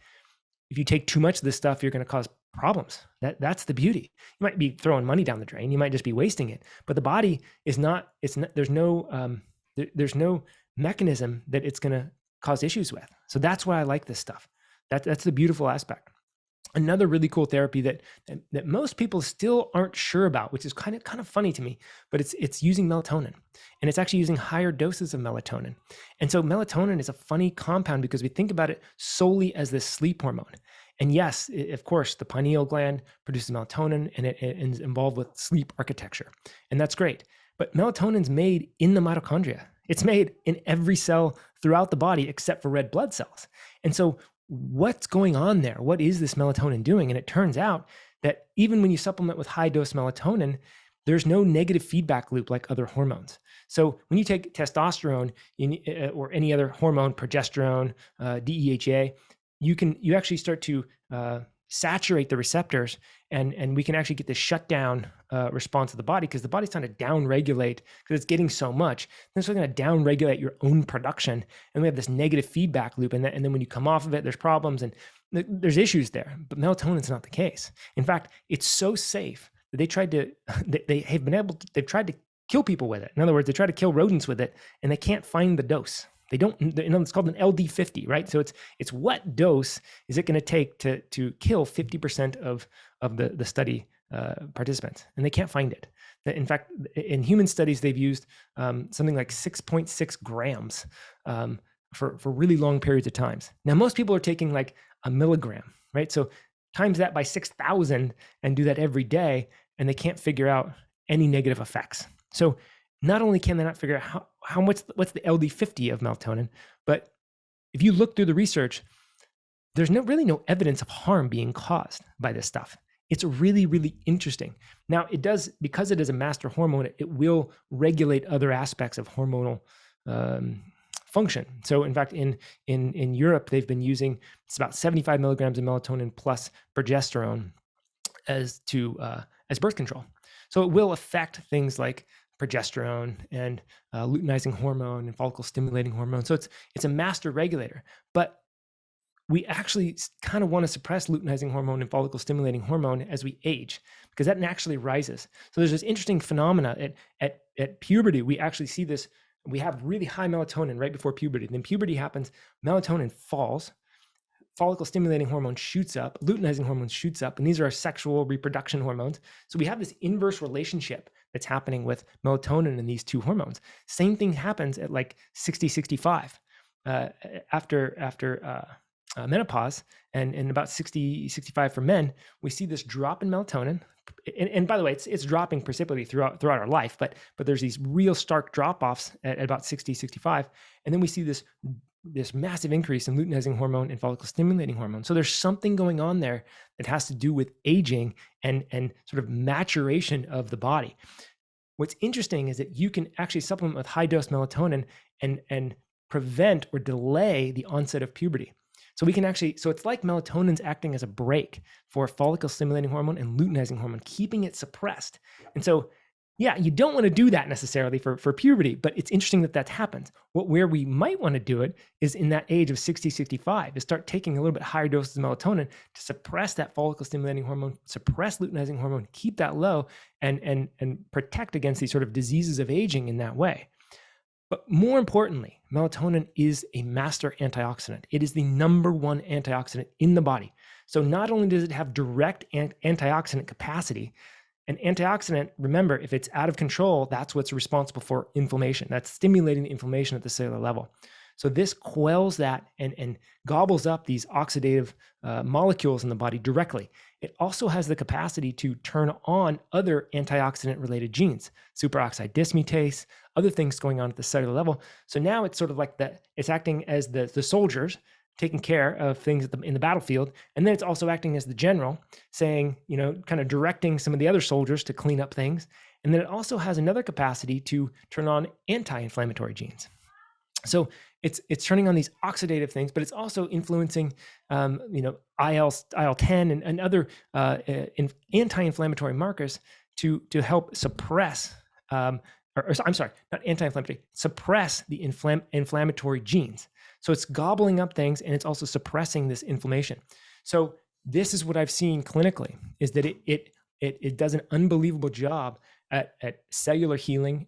if you take too much of this stuff, you're going to cause problems. That's the beauty. You might be throwing money down the drain. You might just be wasting it. But the body is not. It's not. There's no mechanism that it's going to cause issues with. So that's why I like this stuff. That's the beautiful aspect. Another really cool therapy that most people still aren't sure about, which is kind of funny to me, but it's using melatonin, and it's actually using higher doses of melatonin. And so melatonin is a funny compound because we think about it solely as this sleep hormone. And yes, of course, the pineal gland produces melatonin, and it is involved with sleep architecture, and that's great. But melatonin's made in the mitochondria. It's made in every cell throughout the body except for red blood cells. And so what's going on there? What is this melatonin doing? And it turns out that even when you supplement with high dose melatonin, there's no negative feedback loop like other hormones. So when you take testosterone or any other hormone, progesterone, DEHA, you actually start to saturate the receptors, and we can actually get this shutdown response of the body, because the body's trying to downregulate because it's getting so much. Then it's going to downregulate your own production, and we have this negative feedback loop. And then when you come off of it, there's problems and there's issues there. But melatonin's not the case. In fact, it's so safe that they've tried to kill people with it. In other words, they try to kill rodents with it, and they can't find the dose. They don't, it's called an LD50, right? So it's what dose is it going to take to kill 50% of the study participants, and they can't find it. In fact, in human studies, they've used something like 6.6 grams for really long periods of times. Now, most people are taking like a milligram, right? So times that by 6,000 and do that every day, and they can't figure out any negative effects. So not only can they not figure out what's the LD50 of melatonin, but if you look through the research, there's really no evidence of harm being caused by this stuff. It's really, really interesting. Now, it does, because it is a master hormone, it will regulate other aspects of hormonal function. So in fact, in Europe, they've been using, it's about 75 milligrams of melatonin plus progesterone as birth control. So it will affect things like progesterone and luteinizing hormone and follicle stimulating hormone. So it's a master regulator. But we actually kind of want to suppress luteinizing hormone and follicle stimulating hormone as we age, because that naturally rises. So there's this interesting phenomena at puberty. We actually see this. We have really high melatonin right before puberty. Then puberty happens, melatonin falls, follicle stimulating hormone shoots up, luteinizing hormone shoots up, and these are our sexual reproduction hormones. So we have this inverse relationship that's happening with melatonin and these two hormones. Same thing happens at like 60, 65. After menopause, and about 60, 65 for men, we see this drop in melatonin. And by the way, it's dropping precipitously throughout our life, but there's these real stark drop-offs at about 60, 65. And then we see this massive increase in luteinizing hormone and follicle stimulating hormone. So there's something going on there that has to do with aging and sort of maturation of the body. What's interesting is that you can actually supplement with high dose melatonin and prevent or delay the onset of puberty. So we can actually, so it's like melatonin's acting as a brake for follicle stimulating hormone and luteinizing hormone, keeping it suppressed. And so, yeah, you don't want to do that necessarily for puberty, but it's interesting that that happens. Where we might want to do it is in that age of 60, 65, is start taking a little bit higher doses of melatonin to suppress that follicle stimulating hormone, suppress luteinizing hormone, keep that low, and protect against these sort of diseases of aging in that way. But more importantly, melatonin is a master antioxidant. It is the #1 antioxidant in the body. So not only does it have direct antioxidant capacity, an antioxidant, remember, if it's out of control, that's what's responsible for inflammation. That's stimulating the inflammation at the cellular level. So this quells that and gobbles up these oxidative molecules in the body directly. It also has the capacity to turn on other antioxidant-related genes, superoxide dismutase, other things going on at the cellular level. So now it's sort of like it's acting as the soldiers taking care of things in the battlefield. And then it's also acting as the general saying, kind of directing some of the other soldiers to clean up things. And then it also has another capacity to turn on anti-inflammatory genes. So it's turning on these oxidative things, but it's also influencing, IL-10 and other anti-inflammatory markers to help suppress, I'm sorry, not anti-inflammatory, suppress the inflammatory genes. So it's gobbling up things and it's also suppressing this inflammation. So this is what I've seen clinically, is that it does an unbelievable job at cellular healing,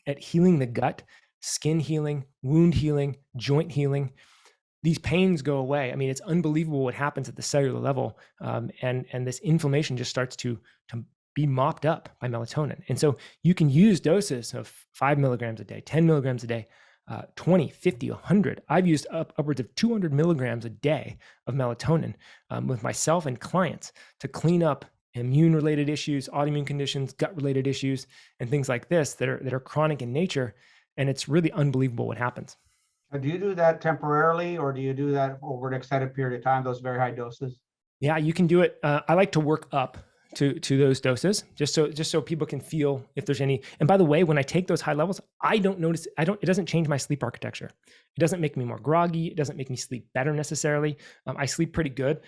at healing the gut, skin healing, wound healing, joint healing. These pains go away. I mean, it's unbelievable what happens at the cellular level. And this inflammation just starts to be mopped up by melatonin. And so you can use doses of 5 milligrams a day, 10 milligrams a day, 20, 50, 100. I've used upwards of 200 milligrams a day of melatonin with myself and clients to clean up immune-related issues, autoimmune conditions, gut-related issues, and things like this that are chronic in nature. And it's really unbelievable what happens. Do you do that temporarily, or do you do that over an extended period of time, those very high doses? Yeah, you can do it. I like to work up to those doses, just so people can feel if there's any. And by the way, when I take those high levels, I don't notice. It doesn't change my sleep architecture. It doesn't make me more groggy. It doesn't make me sleep better necessarily. I sleep pretty good.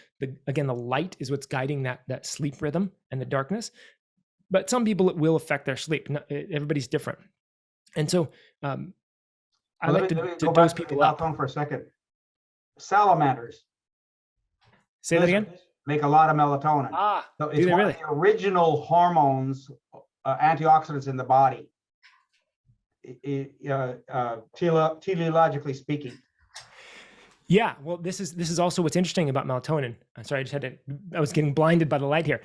Again, the light is what's guiding that sleep rhythm and the darkness. But some people, it will affect their sleep. Everybody's different. And so I like to dose people up. For a second. Salamanders. Say that again? Make a lot of melatonin. So it's one of the original hormones, antioxidants in the body, teleologically speaking. Yeah, well, this is also what's interesting about melatonin. Sorry, I was getting blinded by the light here.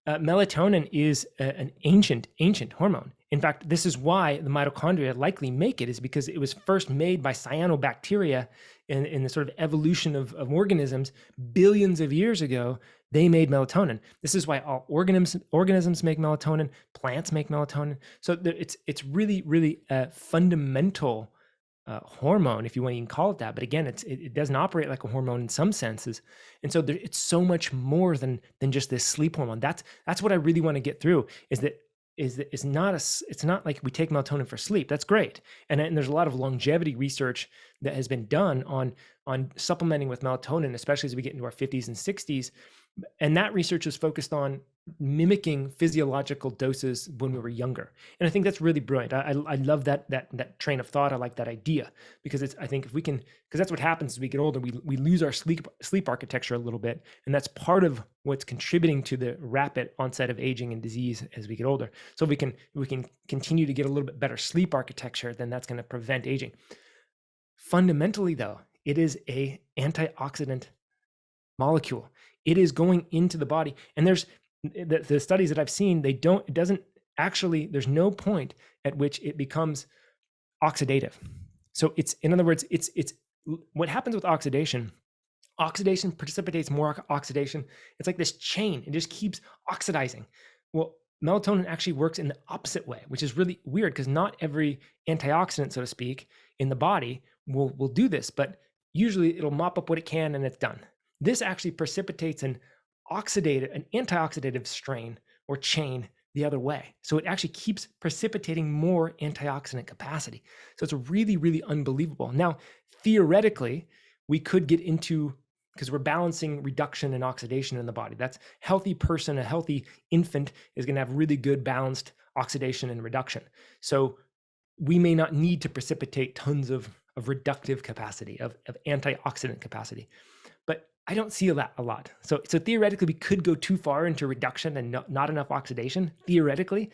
Melatonin is an ancient hormone. In fact, this is why the mitochondria likely make it, is because it was first made by cyanobacteria in the sort of evolution of organisms billions of years ago. They made melatonin. This is why all organisms make melatonin, plants make melatonin. So it's really, really a fundamental hormone, if you want to even call it that. But again, it doesn't operate like a hormone in some senses. And so it's so much more than just this sleep hormone. That's what I really want to get through, is that it's not like we take melatonin for sleep. That's great. And there's a lot of longevity research that has been done on supplementing with melatonin, especially as we get into our 50s and 60s. And that research is focused on mimicking physiological doses when we were younger. And I think that's really brilliant. I love that train of thought. I like that idea because I think if we can, because that's what happens as we get older, we lose our sleep architecture a little bit. And that's part of what's contributing to the rapid onset of aging and disease as we get older. So if we can continue to get a little bit better sleep architecture, then that's going to prevent aging. Fundamentally though, it is a antioxidant molecule. It is going into the body. And there's the studies that I've seen, there's no point at which it becomes oxidative. So in other words, it's what happens with oxidation precipitates more oxidation. It's like this chain. It just keeps oxidizing. Well, melatonin actually works in the opposite way, which is really weird because not every antioxidant, so to speak, in the body will do this, but usually it'll mop up what it can and it's done. This actually precipitates an antioxidative strain or chain the other way. So it actually keeps precipitating more antioxidant capacity. So it's really, really unbelievable. Now, theoretically, we could get into, because we're balancing reduction and oxidation in the body. That's healthy person, a healthy infant is going to have really good balanced oxidation and reduction. So we may not need to precipitate tons of reductive capacity, of antioxidant capacity. But I don't see that a lot. So theoretically, we could go too far into reduction and not enough oxidation. Theoretically,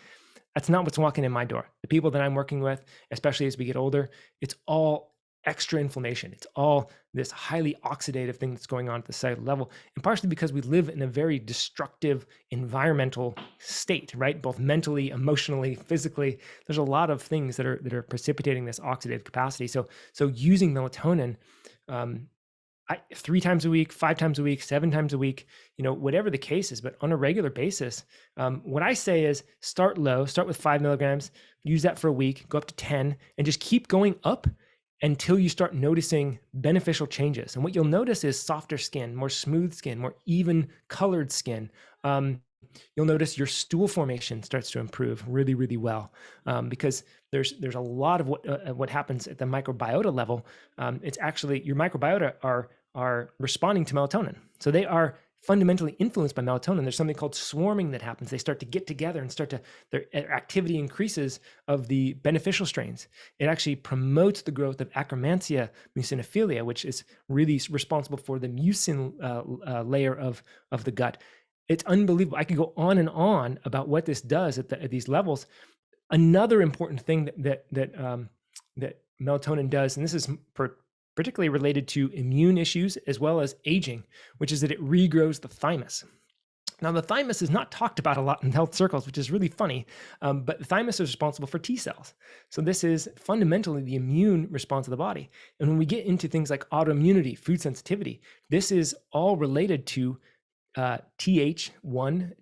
that's not what's walking in my door. The people that I'm working with, especially as we get older, it's all extra inflammation. It's all this highly oxidative thing that's going on at the cellular level, and partially because we live in a very destructive environmental state, right? Both mentally, emotionally, physically. There's a lot of things that are precipitating this oxidative capacity. So using melatonin, 3 times a week, 5 times a week, 7 times a week, whatever the case is, but on a regular basis, what I say is start low, start with 5 milligrams, use that for a week, go up to 10, and just keep going up until you start noticing beneficial changes. And what you'll notice is softer skin, more smooth skin, more even colored skin. You'll notice your stool formation starts to improve really, really well, because there's a lot of what happens at the microbiota level. It's actually your microbiota are responding to melatonin, so they are fundamentally influenced by melatonin. There's something called swarming that happens. They start to get together and their activity increases of the beneficial strains. It actually promotes the growth of Akkermansia mucinophilia, which is really responsible for the mucin layer of the gut. It's unbelievable. I could go on and on about what this does at these levels. Another important thing that melatonin does, and this is particularly related to immune issues as well as aging, which is that it regrows the thymus. Now, the thymus is not talked about a lot in health circles, which is really funny, but the thymus is responsible for T cells. So this is fundamentally the immune response of the body. And when we get into things like autoimmunity, food sensitivity, this is all related to Th1,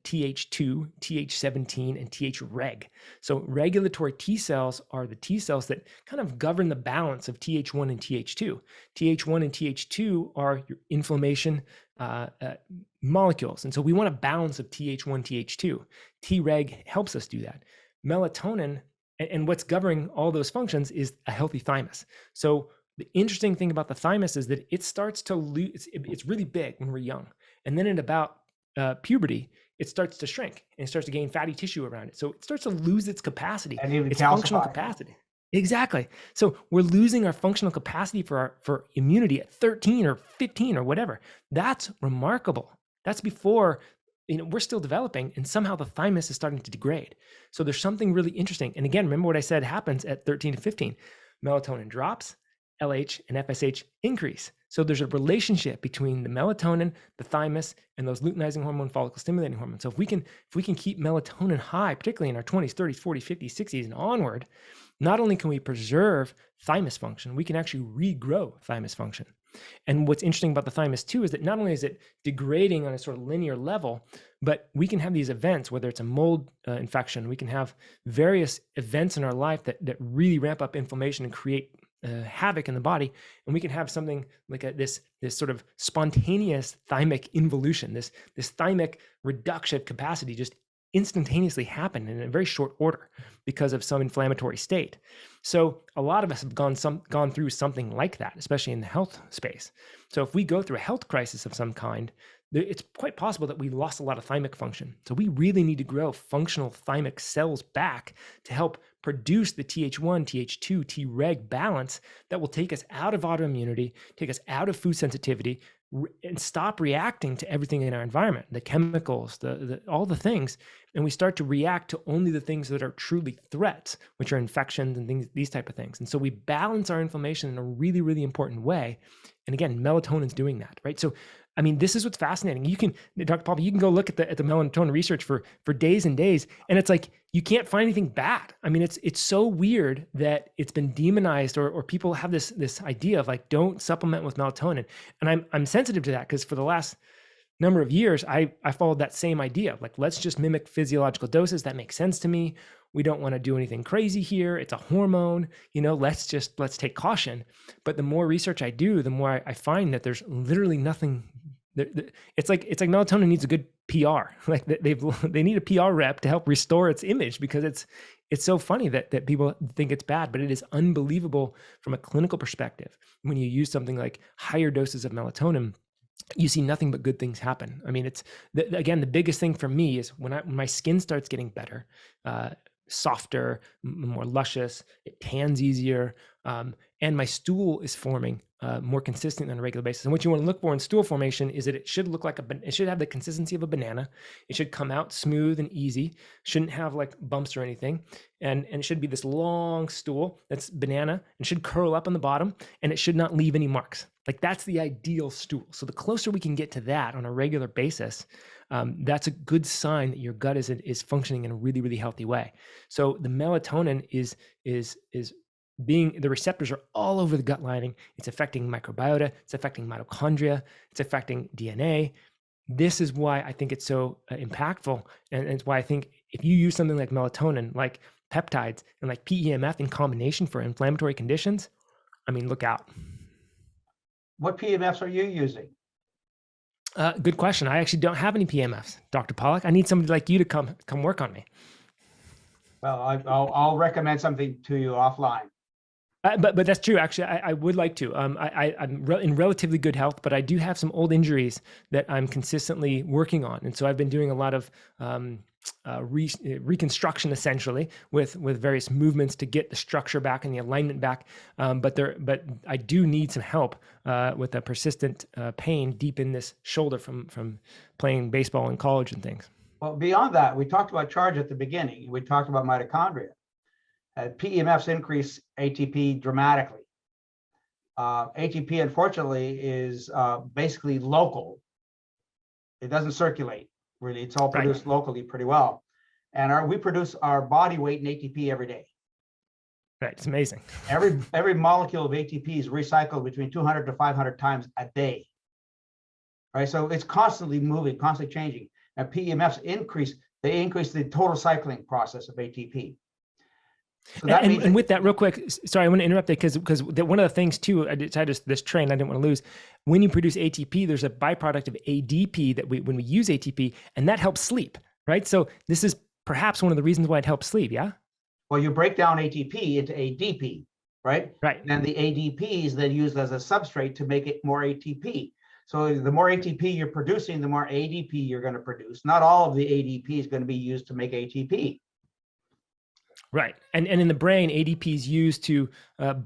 Th2, Th17, and Treg. So regulatory T cells are the T cells that kind of govern the balance of Th1 and Th2. Th1 and Th2 are your inflammation molecules. And so we want a balance of Th1, Th2. Treg helps us do that. Melatonin, and what's governing all those functions is a healthy thymus. So the interesting thing about the thymus is that it starts to lose, it's really big when we're young. And then at about puberty, it starts to shrink and it starts to gain fatty tissue around it. So it starts to lose its capacity, and even its functional capacity. Exactly. So we're losing our functional capacity for immunity at 13 or 15 or whatever. That's remarkable. That's before, we're still developing, and somehow the thymus is starting to degrade. So there's something really interesting. And again, remember what I said happens at 13 to 15. Melatonin drops, LH and FSH increase. So there's a relationship between the melatonin, the thymus, and those luteinizing hormone, follicle stimulating hormone. So if we can keep melatonin high, particularly in our 20s, 30s, 40s, 50s, 60s, and onward, not only can we preserve thymus function, we can actually regrow thymus function. And what's interesting about the thymus too is that not only is it degrading on a sort of linear level, but we can have these events, whether it's a mold infection, we can have various events in our life that really ramp up inflammation and create havoc in the body, and we can have something like this sort of spontaneous thymic involution, this thymic reduction of capacity just instantaneously happen in a very short order because of some inflammatory state. So a lot of us have gone through something like that, especially in the health space. So if we go through a health crisis of some kind, it's quite possible that we lost a lot of thymic function. So we really need to grow functional thymic cells back to help produce the Th1, Th2, Treg balance that will take us out of autoimmunity, take us out of food sensitivity, and stop reacting to everything in our environment, the chemicals, all the things. And we start to react to only the things that are truly threats, which are infections and things, these type of things. And so we balance our inflammation in a really, really important way. And again, melatonin's doing that, right? So, I mean, this is what's fascinating. You can, Dr. Paul, you can go look at the melatonin research for days and days, and it's like you can't find anything bad. I mean, it's so weird that it's been demonized, or people have this idea of like, don't supplement with melatonin. And I'm sensitive to that, because for the last number of years, I followed that same idea of like, let's just mimic physiological doses. That makes sense to me. We don't want to do anything crazy here. It's a hormone, let's take caution. But the more research I do, the more I find that there's literally nothing. It's like melatonin needs a good PR. Like they need a PR rep to help restore its image, because it's so funny that people think it's bad, but it is unbelievable from a clinical perspective. When you use something like higher doses of melatonin, you see nothing but good things happen. I mean, again, the biggest thing for me is when my skin starts getting better, softer, more luscious, it tans easier, and my stool is forming more consistent on a regular basis. And what you want to look for in stool formation is that it should look like it should have the consistency of a banana. It should come out smooth and easy. Shouldn't have like bumps or anything. And it should be this long stool that's banana, and should curl up on the bottom, and it should not leave any marks. Like that's the ideal stool. So the closer we can get to that on a regular basis, that's a good sign that your gut is functioning in a really, really healthy way. So the melatonin is being, the receptors are all over the gut lining. It's affecting microbiota. It's affecting mitochondria. It's affecting DNA. This is why I think it's so impactful. And it's why I think if you use something like melatonin, like peptides, and like PEMF in combination for inflammatory conditions, I mean, look out. What PEMFs are you using? Good question. I actually don't have any PEMFs, Dr. Pawluk. I need somebody like you to come work on me. Well, I'll recommend something to you offline. But that's true. Actually, I would like to. I'm in relatively good health, but I do have some old injuries that I'm consistently working on, and so I've been doing a lot of reconstruction, essentially, with various movements to get the structure back and the alignment back. But I do need some help with a persistent pain deep in this shoulder from playing baseball in college and things. Well, beyond that, we talked about charge at the beginning. We talked about mitochondria. PEMFs increase ATP dramatically. ATP, unfortunately, is basically local. It doesn't circulate, really. It's all produced locally pretty well. And we produce our body weight in ATP every day. Right, it's amazing. Every molecule of ATP is recycled between 200 to 500 times a day. Right, so it's constantly moving, constantly changing. And PEMFs increase the total cycling process of ATP. So and with that, real quick, sorry, I want to interrupt that because one of the things too, I decided this train I didn't want to lose. When you produce ATP, there's a byproduct of ADP that when we use ATP, and that helps sleep, right? So this is perhaps one of the reasons why it helps sleep, yeah? Well, you break down ATP into ADP, right? Right. And the ADP is then used as a substrate to make it more ATP. So the more ATP you're producing, the more ADP you're going to produce. Not all of the ADP is going to be used to make ATP. Right. And in the brain, ADP is used to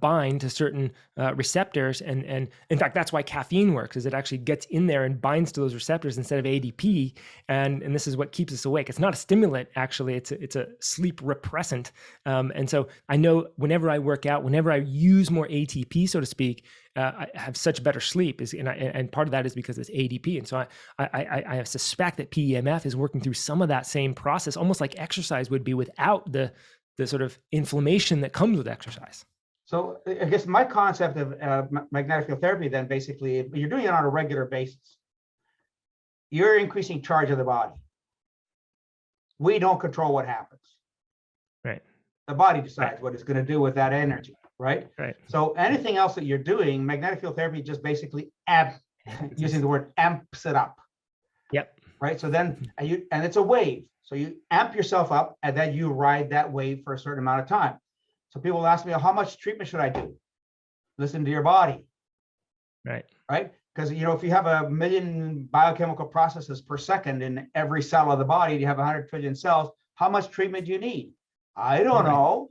bind to certain receptors. And in fact, that's why caffeine works, is it actually gets in there and binds to those receptors instead of ADP. And this is what keeps us awake. It's not a stimulant, actually. It's a sleep repressant. And so I know whenever I work out, whenever I use more ATP, so to speak, I have such better sleep, and part of that is because it's ADP. And so I suspect that PEMF is working through some of that same process, almost like exercise would be without the sort of inflammation that comes with exercise. So I guess my concept of magnetic field therapy then basically, if you're doing it on a regular basis, you're increasing charge of the body. We don't control what happens. Right. The body decides what it's going to do with that energy, right? Right. So anything else that you're doing, magnetic field therapy just basically using the word amps it up. Yep. Right. So then, and it's a wave. So you amp yourself up, and then you ride that wave for a certain amount of time. So people ask me, how much treatment should I do? Listen to your body. Right. Right. Because, if you have 1,000,000 biochemical processes per second in every cell of the body, you have 100 trillion cells. How much treatment do you need? I don't know,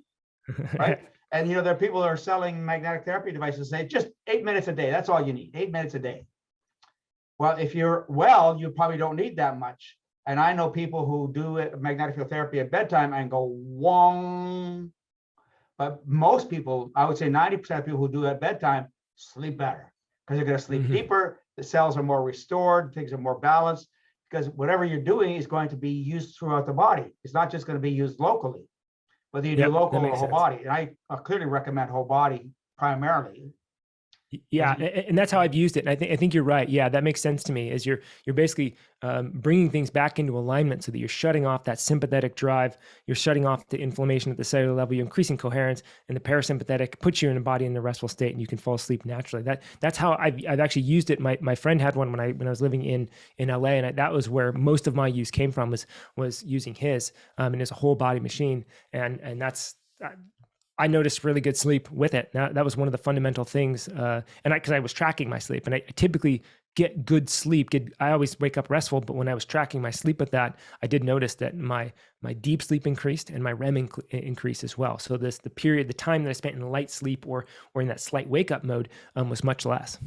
right? And, there are people that are selling magnetic therapy devices say just 8 minutes a day. That's all you need, 8 minutes a day. Well, if you're well, you probably don't need that much. And I know people who do magnetic field therapy at bedtime and go wong. But most people, I would say 90% of people who do it at bedtime sleep better because they're going to sleep deeper. The cells are more restored, things are more balanced, because whatever you're doing is going to be used throughout the body. It's not just going to be used locally, whether you do local or whole body. And I clearly recommend whole body primarily. Yeah, and that's how I've used it. And I think you're right. Yeah, that makes sense to me. Is you're basically bringing things back into alignment so that you're shutting off that sympathetic drive. You're shutting off the inflammation at the cellular level. You're increasing coherence, and the parasympathetic puts you in a body in a restful state, and you can fall asleep naturally. That's how I've actually used it. My friend had one when I was living in LA, and that was where most of my use came from was using his, and it's a whole body machine, and that's. I noticed really good sleep with it. That was one of the fundamental things. Because I was tracking my sleep, and I typically get good sleep. I always wake up restful, but when I was tracking my sleep with that, I did notice that my deep sleep increased and my REM increased as well. So the time that I spent in light sleep or in that slight wake up mode was much less.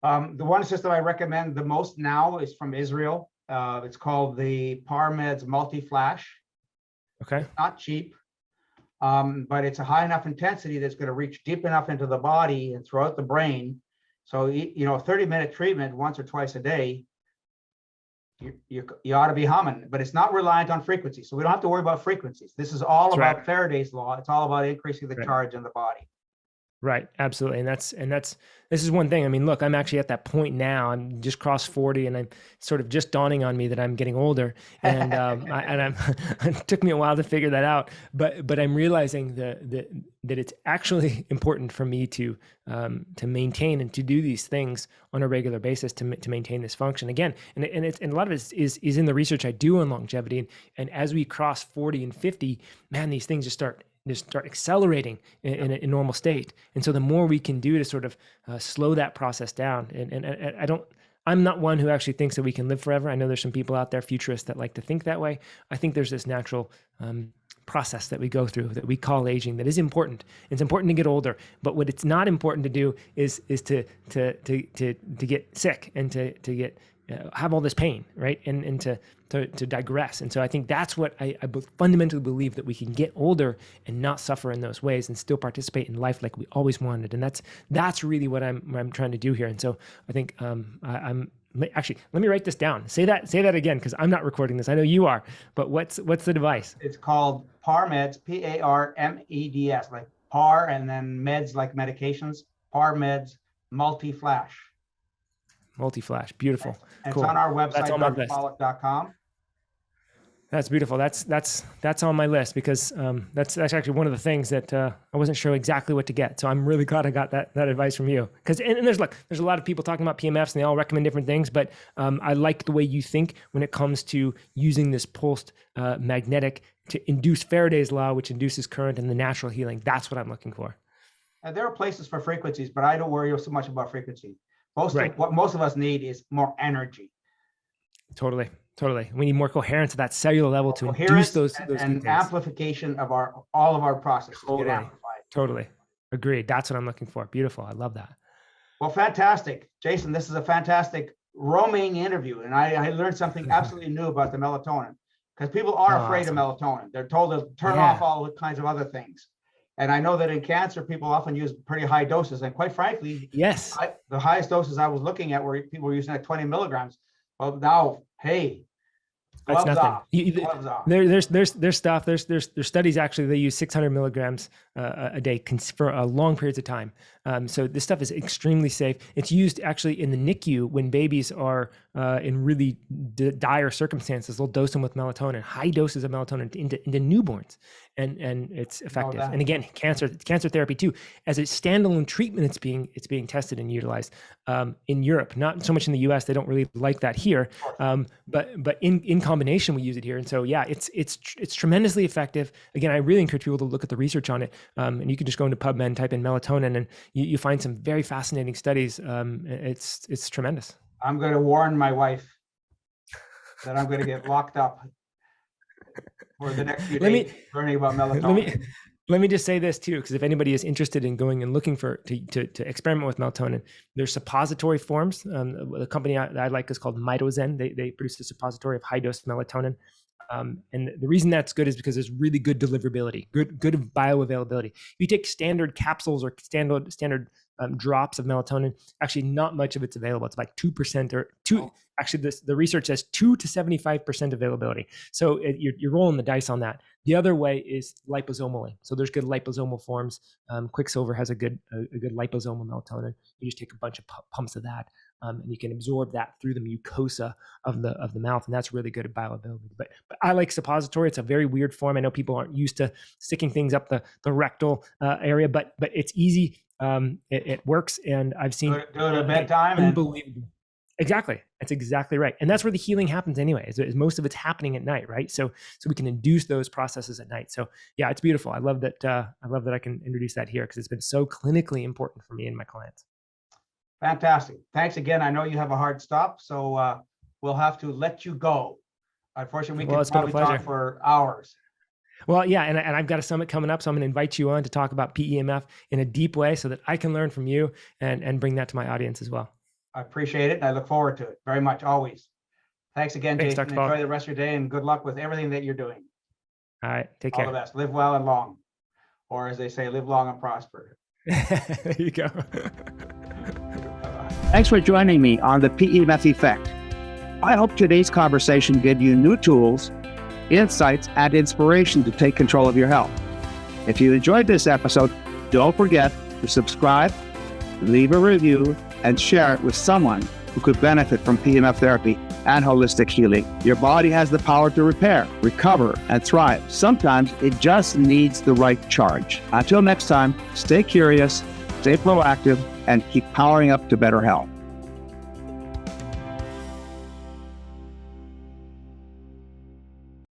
The one system I recommend the most now is from Israel. It's called the PARMEDS Multi-Flash. Okay. It's not cheap. But it's a high enough intensity that's going to reach deep enough into the body and throughout the brain. So, 30-minute treatment once or twice a day, you ought to be humming, but it's not reliant on frequency. So we don't have to worry about frequencies. This is all about Faraday's law. It's all about increasing the charge in the body. Right. Absolutely. And this is one thing. I mean, look, I'm actually at that point now. I'm just crossed 40, and I'm sort of just dawning on me that I'm getting older. And it took me a while to figure that out. But I'm realizing that it's actually important for me to maintain and to do these things on a regular basis to maintain this function again. And a lot of it is in the research I do on longevity. And as we cross 40 and 50, man, these things just start accelerating in a normal state. And so the more we can do to sort of slow that process down, and I'm not one who actually thinks that we can live forever. I know there's some people out there, futurists, that like to think that way. I think there's this natural process that we go through that we call aging that is important. It's important to get older, but what it's not important to do is to get sick and to get have all this pain, right? And to digress. And so I think that's what I fundamentally believe, that we can get older and not suffer in those ways and still participate in life like we always wanted. And that's really what I'm trying to do here. And so I think I'm actually, let me write this down. Say that again, because I'm not recording this. I know you are, but what's the device? It's called PARMEDS, PARMEDS, like PAR and then meds like medications, PARMEDS Multi-Flash. Multi-Flash, beautiful. And cool. It's on our website, That's on my list. Pawluk.com. That's beautiful. That's on my list, because that's actually one of the things that I wasn't sure exactly what to get. So I'm really glad I got that advice from you. Because and there's a lot of people talking about PMFs, and they all recommend different things. But I like the way you think when it comes to using this pulsed magnetic to induce Faraday's law, which induces current and the natural healing. That's what I'm looking for. And there are places for frequencies, but I don't worry so much about frequency. What most of us need is more energy. Totally. We need more coherence at that cellular level to induce those and amplification of all of our processes. Totally. Agreed. That's what I'm looking for. Beautiful. I love that. Well, fantastic. Jason, this is a fantastic roaming interview. And I learned something absolutely new about the melatonin, because people are afraid of melatonin. They're told to turn off all kinds of other things. And I know that in cancer, people often use pretty high doses. And quite frankly, yes, the highest doses I was looking at were people were using like 20 milligrams. Well, now, hey, that's nothing. There's stuff. There's studies actually. They use 600 milligrams a day for long periods of time. So this stuff is extremely safe. It's used actually in the NICU when babies are in really dire circumstances, they'll dose them with melatonin, high doses of melatonin into newborns, and it's effective. And again, cancer therapy too, as a standalone treatment, it's being tested and utilized in Europe, not so much in the U.S. They don't really like that here, but in combination we use it here. And so yeah, it's tremendously effective. Again, I really encourage people to look at the research on it, and you can just go into PubMed and type in melatonin, and you find some very fascinating studies. It's tremendous. I'm going to warn my wife that I'm going to get locked up for the next few days learning about melatonin. Let me just say this too, because if anybody is interested in going and looking to experiment with melatonin, there's suppository forms. The company I like is called Mitozen. They produce a suppository of high dose melatonin. And the reason that's good is because there's really good deliverability, good bioavailability. If you take standard capsules or standard drops of melatonin, actually not much of it's available. It's like 2% or 2. Actually, the research says 2 to 75% availability. So you're rolling the dice on that. The other way is liposomally. So there's good liposomal forms. Quicksilver has a good liposomal melatonin. You just take a bunch of pumps of that, and you can absorb that through the mucosa of the mouth, and that's really good at bioavailability. But I like suppository. It's a very weird form. I know people aren't used to sticking things up the rectal area, but it's easy. It works, and I've seen do it at bedtime. Unbelievable. Exactly. That's exactly right. And that's where the healing happens anyway, is most of it's happening at night, right? So we can induce those processes at night. So yeah, it's beautiful. I love that I can introduce that here, because it's been so clinically important for me and my clients. Fantastic. Thanks again. I know you have a hard stop, so we'll have to let you go. Unfortunately, we can probably talk for hours. Well, yeah, and I've got a summit coming up, so I'm going to invite you on to talk about PEMF in a deep way so that I can learn from you and bring that to my audience as well. I appreciate it, and I look forward to it very much, always. Thanks again, Jason. Dr. Paul. Enjoy the rest of your day, and good luck with everything that you're doing. All right, take care. All the best. Live well and long. Or as they say, live long and prosper. There you go. Thanks for joining me on the PEMF Effect. I hope today's conversation gave you new tools, insights, and inspiration to take control of your health. If you enjoyed this episode, don't forget to subscribe, leave a review, and share it with someone who could benefit from PEMF therapy and holistic healing. Your body has the power to repair, recover, and thrive. Sometimes it just needs the right charge. Until next time, stay curious, stay proactive, and keep powering up to better health.